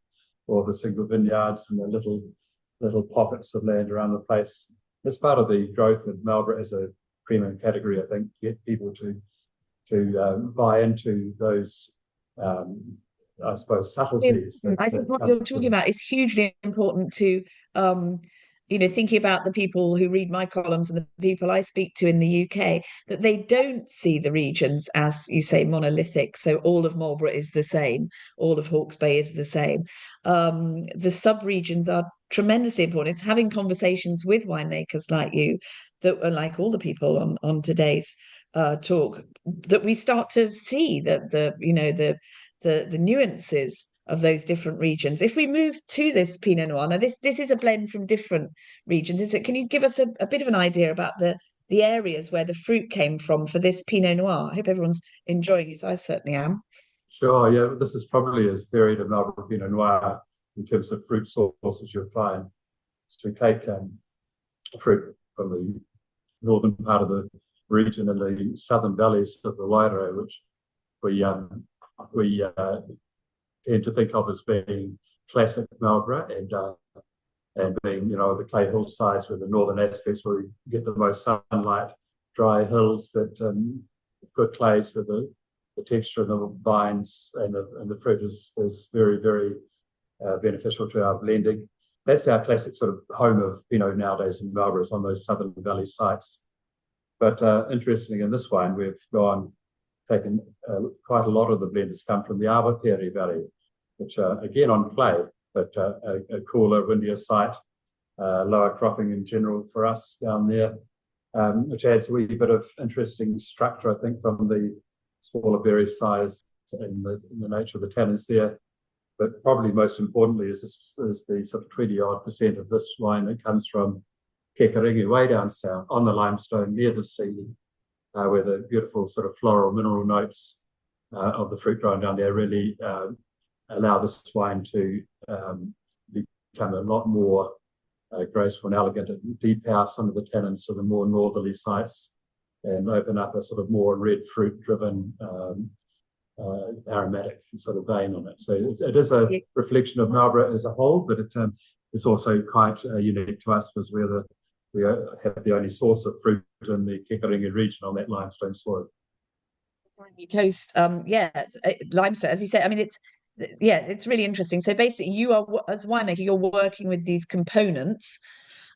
or the single vineyards and the little pockets of land around the place. It's part of the growth of Marlborough as a premium category, I think, to get people to buy into those, I suppose, subtleties. I think what you're talking about is hugely important to thinking about the people who read my columns and the people I speak to in the UK, that they don't see the regions as, you say, monolithic. So all of Marlborough is the same, all of Hawke's Bay is the same. The sub-regions are tremendously important. It's having conversations with winemakers like you, that are like all the people on today's talk, that we start to see that the nuances of those different regions. If we move to this Pinot Noir, now this is a blend from different regions, is it? Can you give us a bit of an idea about the areas where the fruit came from for this Pinot Noir? I hope everyone's enjoying it. I certainly am. Sure, yeah, this is probably as varied a Marlborough Pinot Noir in terms of fruit sources you'll find. So we take fruit from the northern part of the region and the southern valleys of the Wairau, which we tend to think of as being classic Marlborough, and being, the clay hillsides with the northern aspects where we get the most sunlight, dry hills that good clays with the texture of the vines and the fruit is very, very beneficial to our blending. That's our classic sort of home of Pinot nowadays in Marlborough, is on those southern valley sites. But interestingly, in this wine, we've taken quite a lot of the blend has come from the Awatere Valley, which again on clay but a cooler, windier site, lower cropping in general for us down there, which adds a wee bit of interesting structure, I think, from the smaller berry size and the nature of the tannins there. But probably most importantly is the sort of 20-odd% of this wine that comes from Kekaringi, way down south, on the limestone near the sea, where the beautiful sort of floral mineral notes of the fruit grown down there really allow this wine to become a lot more graceful and elegant, and depower some of the tannins to the more northerly sites and open up a sort of more red fruit-driven aromatic sort of vein on it. So it is a reflection of Marlborough as a whole, but it's also quite unique to us because we have the only source of fruit in the Kekaringi region on that limestone soil. Coast, limestone, as you say. I mean, it's really interesting. So basically, you are, as a winemaker, you're working with these components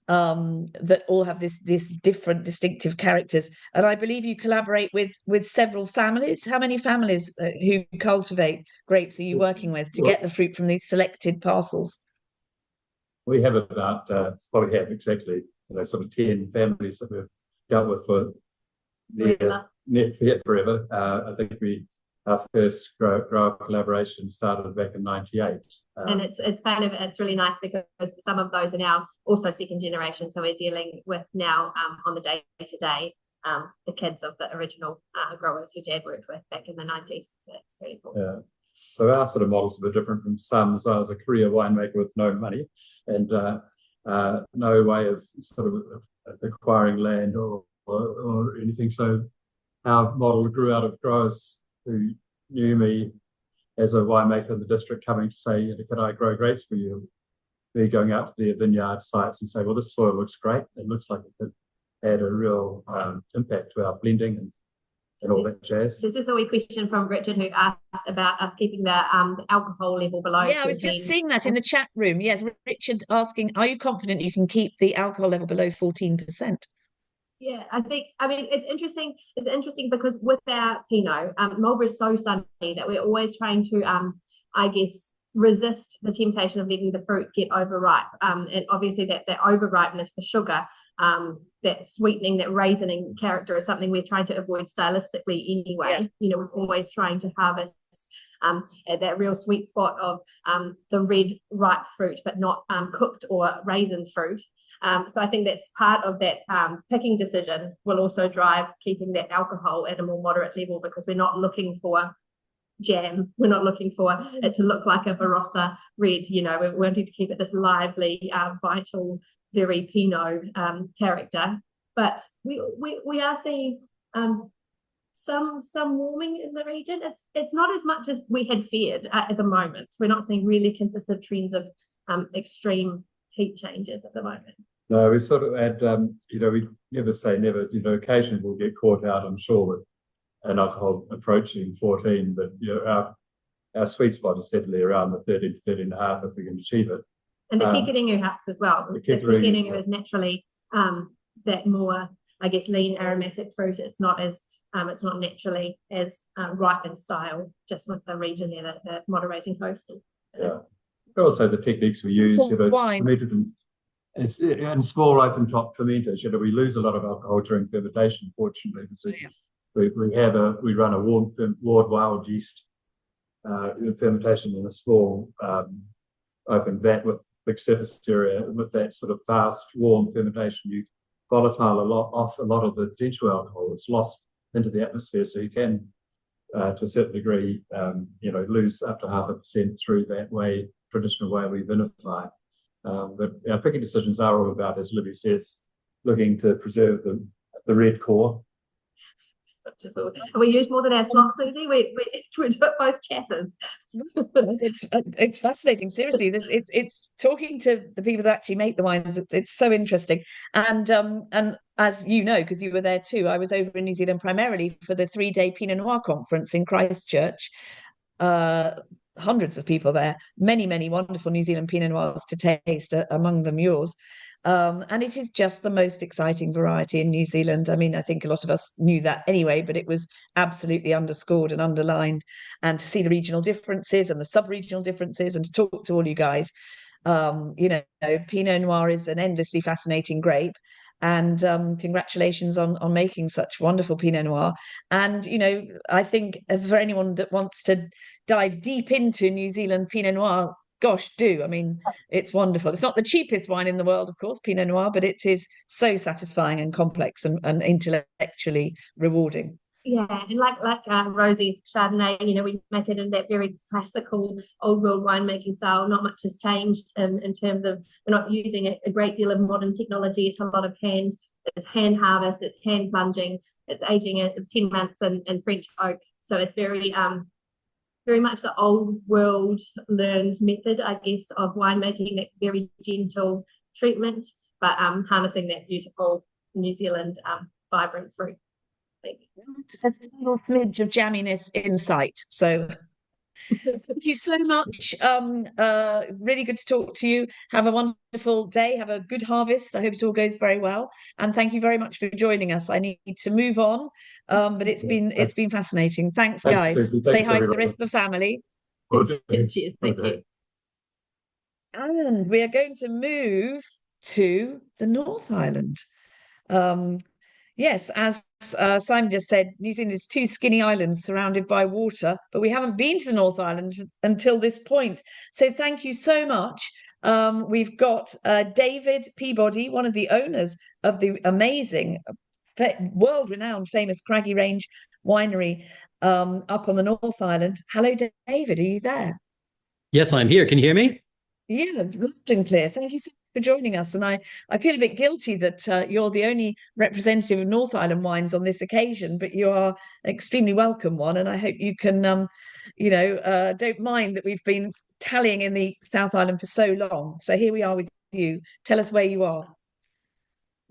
that all have this different distinctive characters, and I believe you collaborate with several families. How many families who cultivate grapes are you working with to get the fruit from these selected parcels? We have about we have exactly sort of 10 families that we've dealt with for forever. I think our first grower collaboration started back in '98. And it's really nice because some of those are now also second generation. So we're dealing with now on the day-to-day the kids of the original growers who Dad worked with back in the 90s. So it's pretty cool. Yeah. So our sort of model's a bit different from some. So I was a career winemaker with no money and no way of sort of acquiring land or anything. So our model grew out of growers who knew me as a winemaker in the district coming to say, can I grow grapes for you? Me going out to their vineyard sites and say, well, this soil looks great. It looks like it could add a real impact to our blending and all that jazz. This is a wee question from Richard, who asked about us keeping the alcohol level below 14. I was just seeing that in the chat room. Yes, Richard asking, are you confident you can keep the alcohol level below 14%? Yeah, I mean, it's interesting. It's interesting because with our Pinot, Marlborough is so sunny that we're always trying to, I guess, resist the temptation of letting the fruit get overripe. And obviously that overripeness, the sugar, that sweetening, that raisin character is something we're trying to avoid stylistically anyway. Yeah. We're always trying to harvest at that real sweet spot of the red ripe fruit, but not cooked or raisin fruit. So I think that's part of that picking decision will also drive keeping that alcohol at a more moderate level, because we're not looking for jam. We're not looking for it to look like a Barossa red. We're wanting to keep it this lively, vital, very Pinot character. But we are seeing some warming in the region. It's not as much as we had feared at the moment. We're not seeing really consistent trends of extreme heat changes at the moment. No, we sort of had, we never say never. Occasionally we'll get caught out, I'm sure, with an alcohol approaching 14, but our sweet spot is definitely around the 13 to 13.5 if we can achieve it. And the Kekaringi helps as well. The Kekaringi is naturally that more, I guess, lean aromatic fruit. It's not naturally as ripe in style, just with the region there, the moderating coast. Yeah. Also the techniques we use, it's in small open top fermenters. We lose a lot of alcohol during fermentation, fortunately. We run a ward wild yeast fermentation in a small open vat with big surface area. With that sort of fast warm fermentation, you volatile a lot of the potential alcohol. It's lost into the atmosphere, so you can to a certain degree lose up to 0.5% through that traditional way we vinify. But our picking decisions are all about, as Libby says, looking to preserve the red core. We use more than our slop, Susie. We do both chassis. It's fascinating. Seriously, it's talking to the people that actually make the wines. It's so interesting. And as you know, because you were there too, I was over in New Zealand primarily for the 3-day Pinot Noir conference in Christchurch. Hundreds of people there, many wonderful New Zealand Pinot Noirs to taste, among them yours. And it is just the most exciting variety in New Zealand. I mean, I think a lot of us knew that anyway, but it was absolutely underscored and underlined. And to see the regional differences and the sub-regional differences and to talk to all you guys, you know, Pinot Noir is an endlessly fascinating grape. And congratulations on making such wonderful Pinot Noir. And, you know, I think for anyone that wants to dive deep into New Zealand Pinot Noir, gosh, do. I mean, it's wonderful. It's not the cheapest wine in the world, of course, Pinot Noir, but it is so satisfying and complex and intellectually rewarding. Yeah, and like Rosie's Chardonnay, you know, we make it in that very classical old world winemaking style. Not much has changed in terms of we're not using a great deal of modern technology. It's a lot of it's hand harvest, it's hand plunging, it's aging at 10 months in French oak. So it's very much the old world learned method, I guess, of winemaking, that very gentle treatment, but harnessing that beautiful New Zealand vibrant fruit. A little smidge of jamminess in sight. So thank you so much. Really good to talk to you. Have a wonderful day. Have a good harvest. I hope it all goes very well. And thank you very much for joining us. I need to move on, but it's been fascinating. Thanks, guys. Susie. Say Thanks, hi to the everybody. rest of the family. Cheers. Thank you. And we are going to move to the North Island. Yes, as Simon just said, New Zealand is two skinny islands surrounded by water, but we haven't been to the North Island until this point. So thank you so much. We've got David Peabody, one of the owners of the amazing, world-renowned, famous Craggy Range winery up on the North Island. Hello, David, are you there? Yes, I'm here. Can you hear me? Yeah, loud and clear. Thank you so much for joining us. And I feel a bit guilty that you're the only representative of North Island wines on this occasion, but you are an extremely welcome one. And I hope you can, don't mind that we've been tallying in the South Island for so long. So here we are with you. Tell us where you are.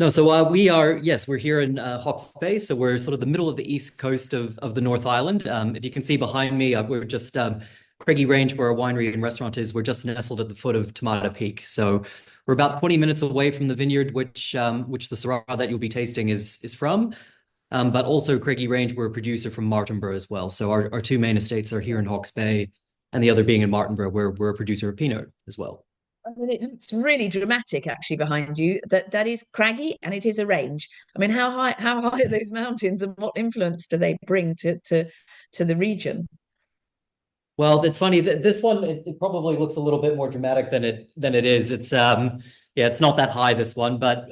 No, so we're here in Hawke's Bay. So we're sort of the middle of the east coast of the North Island. If you can see behind me, we're just Craggy Range, where our winery and restaurant is. We're just nestled at the foot of Tomato Peak. So we're about 20 minutes away from the vineyard, which the Syrah that you'll be tasting is from. But also Craggy Range, we're a producer from Marlborough as well. So our two main estates are here in Hawke's Bay, and the other being in Marlborough, where we're a producer of Pinot as well. I mean, it looks really dramatic actually behind you. That is craggy and it is a range. I mean, how high are those mountains and what influence do they bring to the region? Well, it's funny that this one, it probably looks a little bit more dramatic than it is. It's it's not that high, this one, but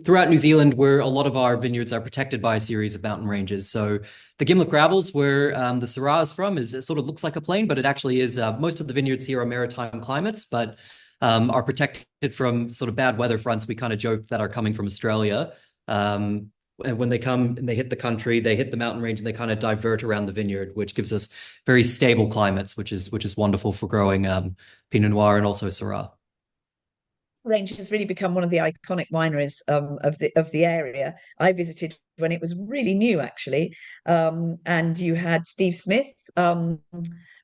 throughout New Zealand, where a lot of our vineyards are protected by a series of mountain ranges. So the Gimlet Gravels, where the Syrah is from, it sort of looks like a plain, but it actually is. Most of the vineyards here are maritime climates, but are protected from sort of bad weather fronts. We kind of joke that are coming from Australia. And when they come and they hit the country, they hit the mountain range and they kind of divert around the vineyard, which gives us very stable climates, which is wonderful for growing Pinot Noir and also Syrah. Range has really become one of the iconic wineries of the area. I visited when it was really new, actually, and you had Steve Smith,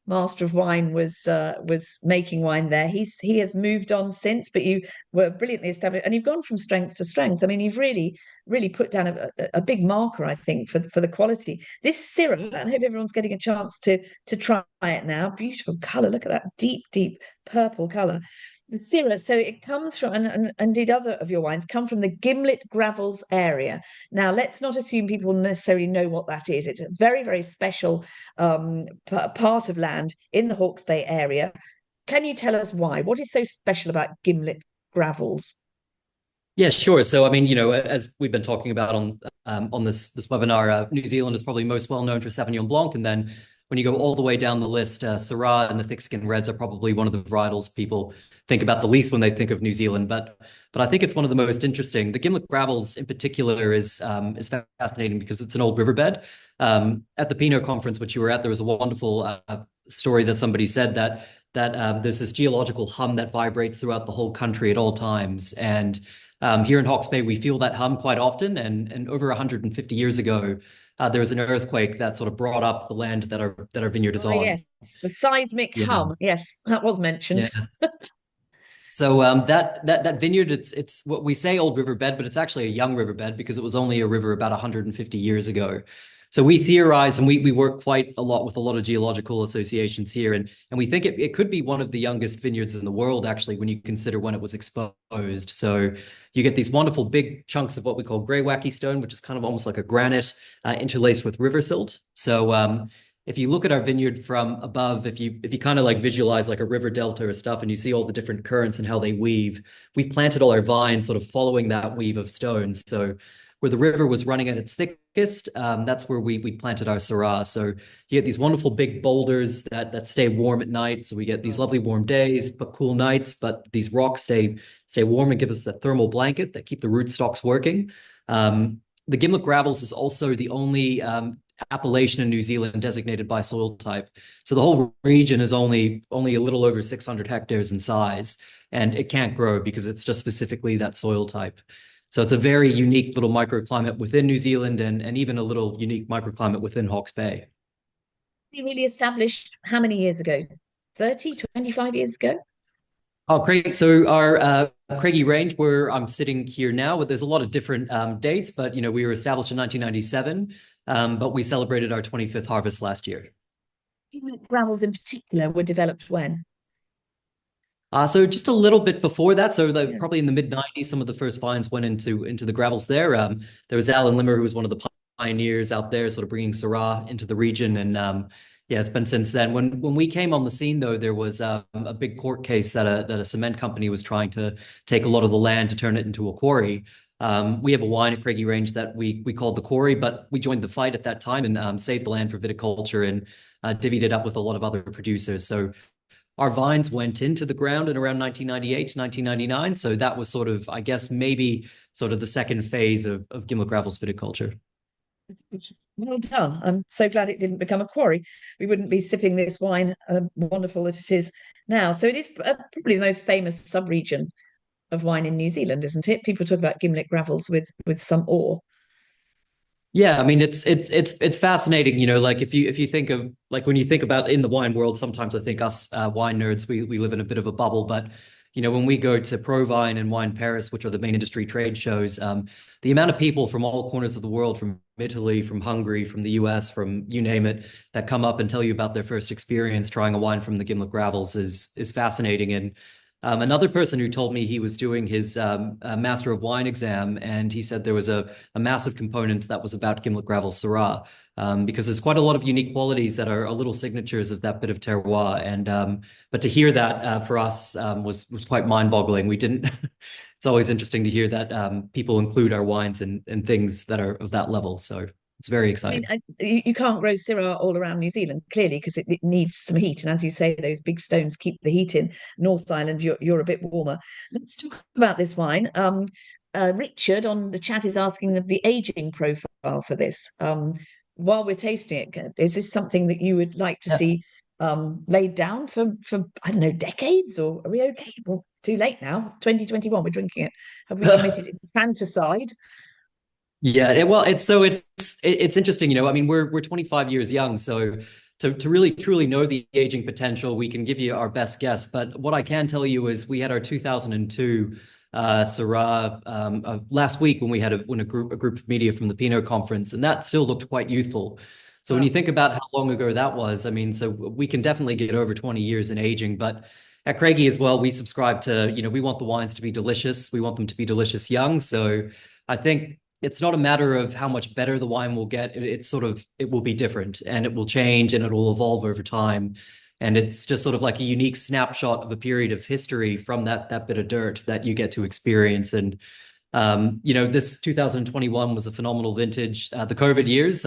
Master of Wine, was making wine there. He has moved on since, but you were brilliantly established, and you've gone from strength to strength. I mean, you've really put down a big marker, I think, for the quality. This Syrah, I hope everyone's getting a chance to try it now. Beautiful colour. Look at that deep purple colour. The Syrah, so it comes from, and indeed other of your wines come from the Gimlet Gravels area. Now, let's not assume people necessarily know what that is. It's a very, very special part of land in the Hawke's Bay area. Can you tell us why? What is so special about Gimlet Gravels? Yeah, sure. So, I mean, as we've been talking about on this webinar, New Zealand is probably most well known for Sauvignon Blanc, and then when you go all the way down the list, Syrah and the thick-skinned reds are probably one of the varietals people think about the least when they think of New Zealand. But I think it's one of the most interesting. The Gimlet Gravels in particular is fascinating because it's an old riverbed. At the Pinot conference, which you were at, there was a wonderful story that somebody said that there's this geological hum that vibrates throughout the whole country at all times. And here in Hawke's Bay, we feel that hum quite often. And over 150 years ago, there was an earthquake that sort of brought up the land that our vineyard is on. Yes, the seismic hum. Yes, that was mentioned. Yes. So that vineyard, it's what we say old riverbed, but it's actually a young riverbed because it was only a river about 150 years ago. So we theorize and we work quite a lot with a lot of geological associations here, and we think it could be one of the youngest vineyards in the world, actually, when you consider when it was exposed. So you get these wonderful big chunks of what we call grey wacky stone, which is kind of almost like a granite interlaced with river silt. So if you look at our vineyard from above, if you kind of like visualize like a river delta or stuff, and you see all the different currents and how they weave, we've planted all our vines sort of following that weave of stones. So where the river was running at its thickest, that's where we planted our Syrah. So you get these wonderful big boulders that stay warm at night. So we get these lovely warm days, but cool nights. But these rocks stay warm and give us that thermal blanket that keep the rootstocks working. The gimlet gravels is also the only appellation in New Zealand designated by soil type. So the whole region is only a little over 600 hectares in size, and it can't grow because it's just specifically that soil type. So it's a very unique little microclimate within New Zealand, and even a little unique microclimate within Hawke's Bay. We really established how many years ago? 30, 25 years ago? Oh, Craig. So our Craigie Range, where I'm sitting here now, but there's a lot of different dates, but we were established in 1997. But we celebrated our 25th harvest last year. Gravels in particular were developed when? So just a little bit before that. So probably in the mid-90s, some of the first vines went into the gravels there. There was Alan Limmer, who was one of the pioneers out there, sort of bringing Syrah into the region. And it's been since then. When we came on the scene, though, there was a big court case that a cement company was trying to take a lot of the land to turn it into a quarry. We have a wine at Craigie Range that we called the Quarry, but we joined the fight at that time and saved the land for viticulture and divvied it up with a lot of other producers. So our vines went into the ground in around 1998 to 1999. So that was sort of, I guess, maybe sort of the second phase of Gimlet Gravels viticulture. Well done. I'm so glad it didn't become a quarry. We wouldn't be sipping this wine, wonderful that it is now. So it is probably the most famous sub-region of wine in New Zealand, isn't it? People talk about gimlet gravels with some awe. Yeah, I mean it's fascinating, like if you think of, like, when you think about in the wine world, sometimes I think us wine nerds, we live in a bit of a bubble, but when we go to ProVine and Wine Paris, which are the main industry trade shows, the amount of people from all corners of the world, from Italy, from Hungary, from the US, from you name it, that come up and tell you about their first experience trying a wine from the Gimlet Gravels is fascinating. And another person who told me he was doing his Master of Wine exam, and he said there was a massive component that was about Gimlet Gravel Syrah, because there's quite a lot of unique qualities that are little signatures of that bit of terroir. And but to hear that for us was quite mind-boggling. We didn't. It's always interesting to hear that people include our wines and things that are of that level. So it's very exciting. I mean, you can't grow Syrah all around New Zealand, clearly, because it needs some heat. And as you say, those big stones keep the heat in. North Island, you're a bit warmer. Let's talk about this wine. Richard on the chat is asking of the aging profile for this. While we're tasting it, is this something that you would like to see laid down for I don't know, decades? Or are we okay? Well, too late now. 2021, we're drinking it. Have we committed infanticide? Yeah, well, it's interesting, I mean, we're 25 years young, so to really truly know the aging potential, we can give you our best guess. But what I can tell you is we had our 2002 Syrah last week when we had a group of media from the Pinot conference, and that still looked quite youthful. So when you think about how long ago that was, I mean, so we can definitely get over 20 years in aging. But at Craigie as well, we subscribe to, we want the wines to be delicious. We want them to be delicious young. So I think it's not a matter of how much better the wine will get. It will be different, and it will change, and it will evolve over time. And it's just sort of like a unique snapshot of a period of history from that bit of dirt that you get to experience. And, this 2021 was a phenomenal vintage. The COVID years,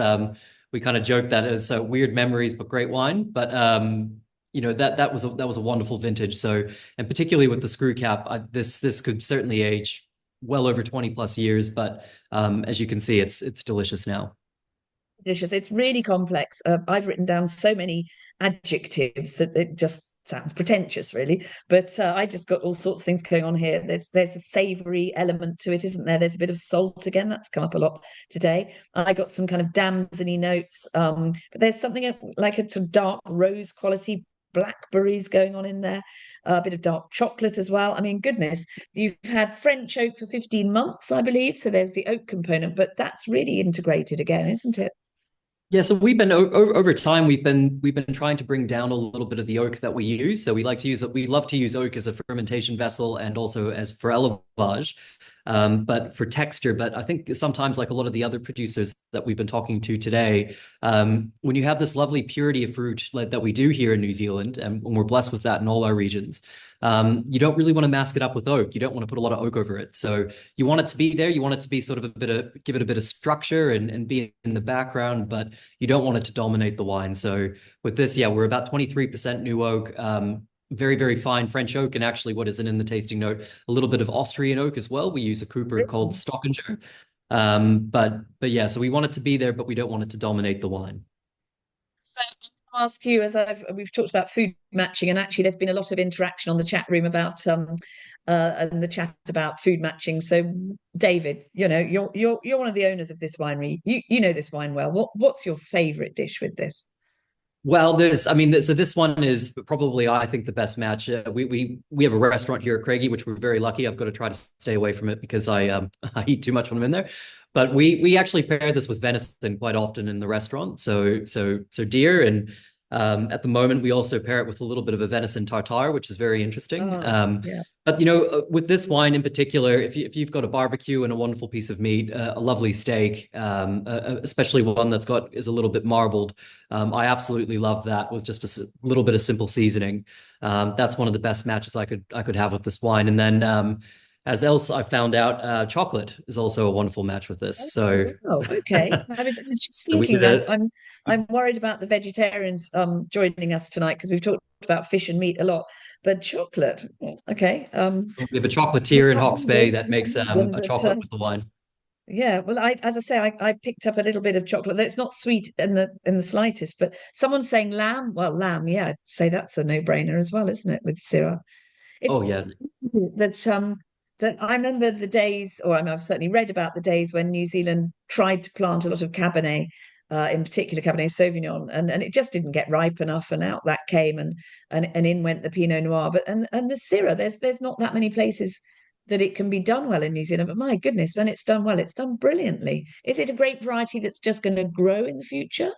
we kind of joke that as weird memories, but great wine. But, that was a wonderful vintage. So, and particularly with the screw cap, this could certainly age well over 20 plus years, but as you can see, it's delicious now. Delicious. It's really complex. I've written down so many adjectives that it just sounds pretentious, really. But I just got all sorts of things going on here. There's a savoury element to it, isn't there? There's a bit of salt again. That's come up a lot today. I got some kind of damsony notes, but there's something like a sort of dark rose quality blackberries going on in there, a bit of dark chocolate as well. I mean, goodness, you've had French oak for 15 months, I believe. So there's the oak component, but that's really integrated again, isn't it? Yeah, so we've been over time, we've been trying to bring down a little bit of the oak that we use. So we love to use oak as a fermentation vessel and also as for elevage, but for texture. But I think sometimes, like a lot of the other producers that we've been talking to today, when you have this lovely purity of fruit that we do here in New Zealand, and we're blessed with that in all our regions, you don't really want to mask it up with oak. You don't want to put a lot of oak over it. So you want it to be there. You want it to be sort of give it a bit of structure and be in the background, but you don't want it to dominate the wine. So with this, yeah, we're about 23% new oak, very, very fine French oak. And actually what isn't in the tasting note, a little bit of Austrian oak as well. We use a Cooper called Stockinger. But yeah, so we want it to be there, but we don't want it to dominate the wine. So I'll ask you, as we've talked about food matching, and actually there's been a lot of interaction on the chat room about and the chat about food matching. So David, you're one of the owners of this winery. You know this wine well. What's your favorite dish with this? Well, so this one is probably, I think, the best match. We have a restaurant here at Craigie, which we're very lucky. I've got to try to stay away from it because I eat too much when I'm in there. But we actually pair this with venison quite often in the restaurant. So deer, and at the moment we also pair it with a little bit of a venison tartare, which is very interesting. Yeah. But with this wine in particular, if you've got a barbecue and a wonderful piece of meat, a lovely steak, especially one is a little bit marbled, I absolutely love that with just a little bit of simple seasoning. That's one of the best matches I could have with this wine. And then as else I found out, chocolate is also a wonderful match with this. So okay. I was just thinking that I'm worried about the vegetarians joining us tonight because we've talked about fish and meat a lot, but chocolate, okay. We have a chocolatier in Hawke's Bay that makes a chocolate with the wine. Yeah, well, as I say, I picked up a little bit of chocolate. It's not sweet in the slightest, but someone's saying lamb. Well, lamb, yeah, I'd say that's a no-brainer as well, isn't it, with Syrah? Oh yes. That I remember the days, or I've certainly read about the days when New Zealand tried to plant a lot of Cabernet, in particular Cabernet Sauvignon, and it just didn't get ripe enough, and out that came, and in went the Pinot Noir. But and the Syrah, there's not that many places that it can be done well in New Zealand. But my goodness, when it's done well, it's done brilliantly. Is it a grape variety that's just going to grow in the future?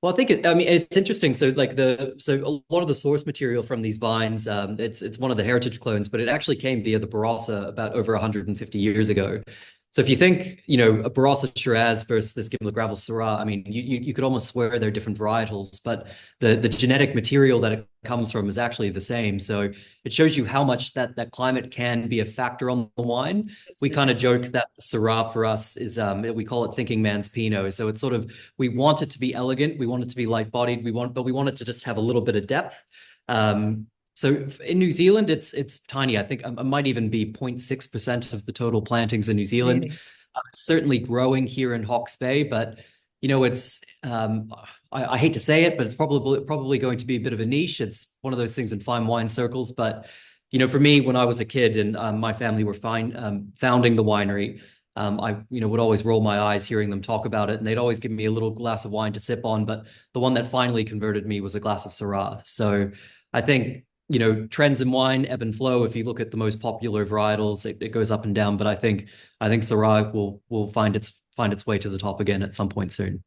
Well, I think it's interesting. So a lot of the source material from these vines, it's one of the heritage clones, but it actually came via the Barossa about over 150 years ago. So if you think, a Barossa Shiraz versus this Gimlet Gravel Syrah, I mean, you could almost swear they're different varietals, but the genetic material that it comes from is actually the same. So it shows you how much that climate can be a factor on the wine. We kind of joke that Syrah for us is, we call it thinking man's Pinot. So it's sort of, we want it to be elegant, we want it to be light-bodied, but we want it to just have a little bit of depth. So in New Zealand, it's tiny. I think it might even be 0.6% of the total plantings in New Zealand. Really? It's certainly growing here in Hawke's Bay, but it's I hate to say it, but it's probably going to be a bit of a niche. It's one of those things in fine wine circles. But for me, when I was a kid and my family were founding the winery, I would always roll my eyes hearing them talk about it, and they'd always give me a little glass of wine to sip on. But the one that finally converted me was a glass of Syrah. So I think trends in wine ebb and flow. If you look at the most popular varietals, it goes up and down. But I think Syrah will find its way to the top again at some point soon.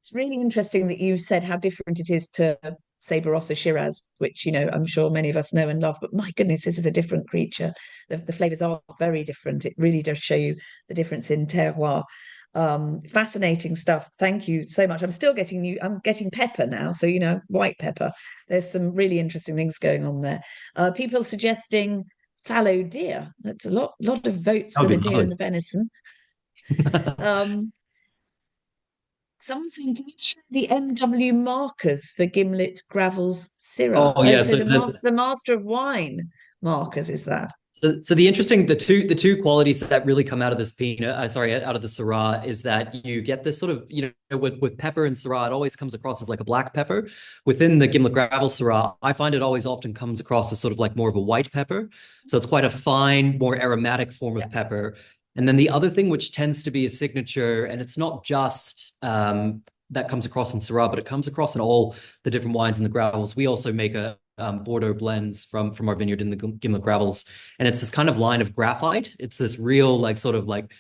It's really interesting that you said how different it is to, say, Barossa Shiraz, which I'm sure many of us know and love. But my goodness, this is a different creature. The flavors are very different. It really does show you the difference in terroir. Fascinating stuff. Thank you so much. I'm getting pepper now. So, white pepper. There's some really interesting things going on there. People suggesting fallow deer. That's a lot of votes for the deer and the venison. Someone's saying, can you show the MW markers for Gimlet Gravel's Syrah? Oh yeah, so the Master of Wine markers is that. So the two qualities that really come out of this out of the Syrah is that you get this sort of, with pepper and Syrah, it always comes across as like a black pepper. Within the Gimlet Gravel Syrah, I find it always often comes across as sort of like more of a white pepper. So it's quite a fine, more aromatic form of pepper. And then the other thing which tends to be a signature, and it's not just that comes across in Syrah, but it comes across in all the different wines and the gravels. We also make a Bordeaux blends from our vineyard in the Gimlet gravels, and it's this kind of line of graphite. It's this real like sort of like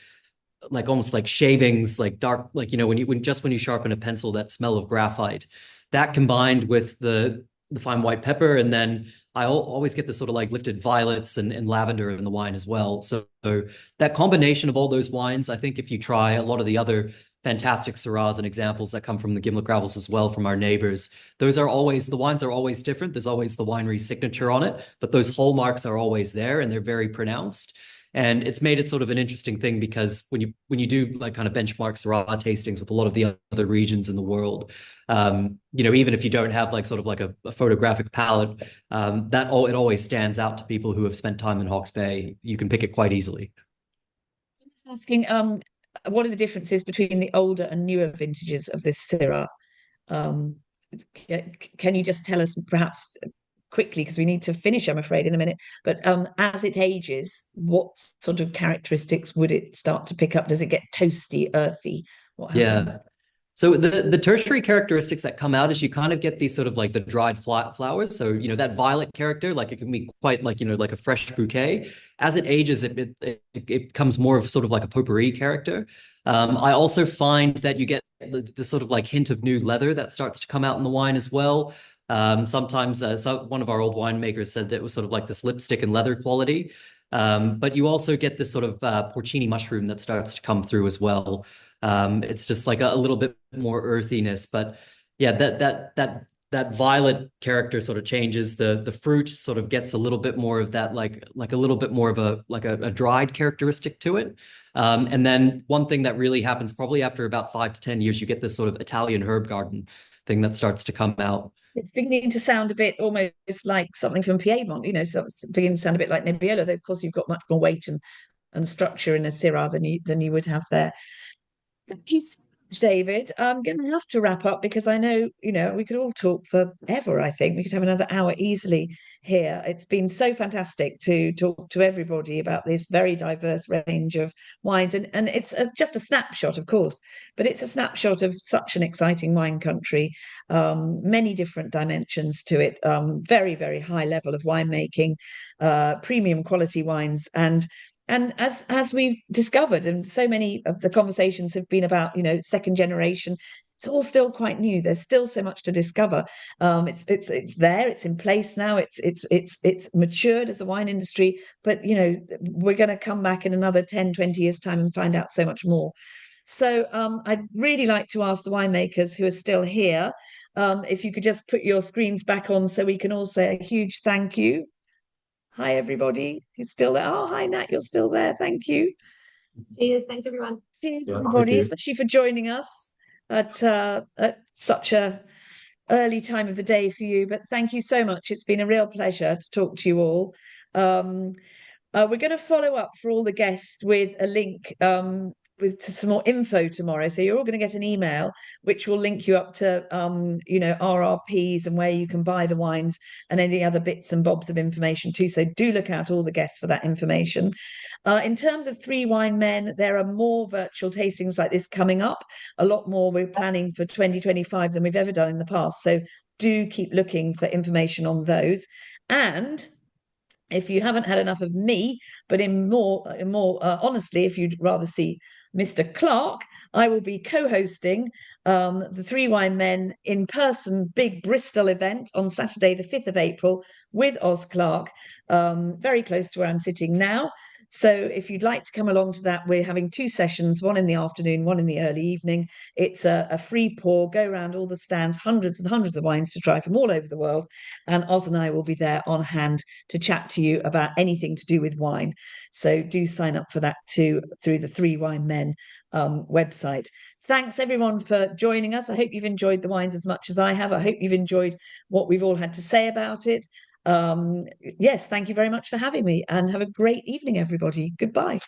almost like shavings, like dark, like when you sharpen a pencil, that smell of graphite, that combined with the fine white pepper, and then I always get this sort of like lifted violets and lavender in the wine as well. So that combination of all those wines, I think if you try a lot of the other fantastic Syrahs and examples that come from the Gimlet gravels as well from our neighbors, the wines are always different. There's always the winery signature on it, but those hallmarks are always there and they're very pronounced. And it's made it sort of an interesting thing because when you do like kind of benchmark Syrah tastings with a lot of the other regions in the world, even if you don't have like sort of like a photographic palette, it always stands out to people who have spent time in Hawke's Bay. You can pick it quite easily. So I'm just asking, what are the differences between the older and newer vintages of this Syrah? Can you just tell us perhaps quickly, because we need to finish, I'm afraid, in a minute, but as it ages, what sort of characteristics would it start to pick up? Does it get toasty, earthy? What happens? Yeah. So the tertiary characteristics that come out is you kind of get these sort of like the dried flowers. So, that violet character, like it can be quite like, like a fresh bouquet. As it ages, it becomes more of sort of like a potpourri character. I also find that you get the sort of like hint of new leather that starts to come out in the wine as well. Sometimes one of our old winemakers said that it was sort of like this lipstick and leather quality. But you also get this sort of porcini mushroom that starts to come through as well. It's just like a little bit more earthiness, but yeah, that violet character sort of changes. The fruit sort of gets a little bit more of that, like a little bit more of a dried characteristic to it. And then one thing that really happens probably after about 5 to 10 years, you get this sort of Italian herb garden thing that starts to come out. It's beginning to sound a bit almost like something from Piedmont, so it's beginning to sound a bit like Nebbiolo, though of course you've got much more weight and structure in a Syrah than you would have there. Thank you so much, David. I'm going to have to wrap up because I know, we could all talk forever. I think we could have another hour easily here. It's been so fantastic to talk to everybody about this very diverse range of wines. And it's just a snapshot, of course, but it's a snapshot of such an exciting wine country, many different dimensions to it, very, very high level of winemaking, premium quality wines, and as we've discovered, and so many of the conversations have been about, second generation, it's all still quite new. There's still so much to discover. It's there, it's in place now. It's matured as a wine industry, but we're going to come back in another 10, 20 years' time and find out so much more. So I'd really like to ask the winemakers who are still here, if you could just put your screens back on so we can all say a huge thank you. Hi, everybody who's still there. Oh, hi, Nat, you're still there. Thank you. Cheers. Thanks, everyone. Cheers, everybody, especially for joining us at such a early time of the day for you. But thank you so much. It's been a real pleasure to talk to you all. We're going to follow up for all the guests with a link with some more info tomorrow. So you're all going to get an email which will link you up to RRPs and where you can buy the wines and any other bits and bobs of information too. So do look out, all the guests, for that information. In terms of Three Wine Men, there are more virtual tastings like this coming up. A lot more we're planning for 2025 than we've ever done in the past. So do keep looking for information on those. And if you haven't had enough of me, but in more honestly, if you'd rather see Mr. Clark, I will be co-hosting the Three Wine Men in-person big Bristol event on Saturday, the 5th of April with Oz Clark, very close to where I'm sitting now. So if you'd like to come along to that, we're having 2 sessions, one in the afternoon, one in the early evening. It's a free pour, go around all the stands, hundreds and hundreds of wines to try from all over the world. And Oz and I will be there on hand to chat to you about anything to do with wine. So do sign up for that too through the Three Wine Men website. Thanks everyone for joining us. I hope you've enjoyed the wines as much as I have. I hope you've enjoyed what we've all had to say about it. Yes, thank you very much for having me, and have a great evening, everybody. Goodbye.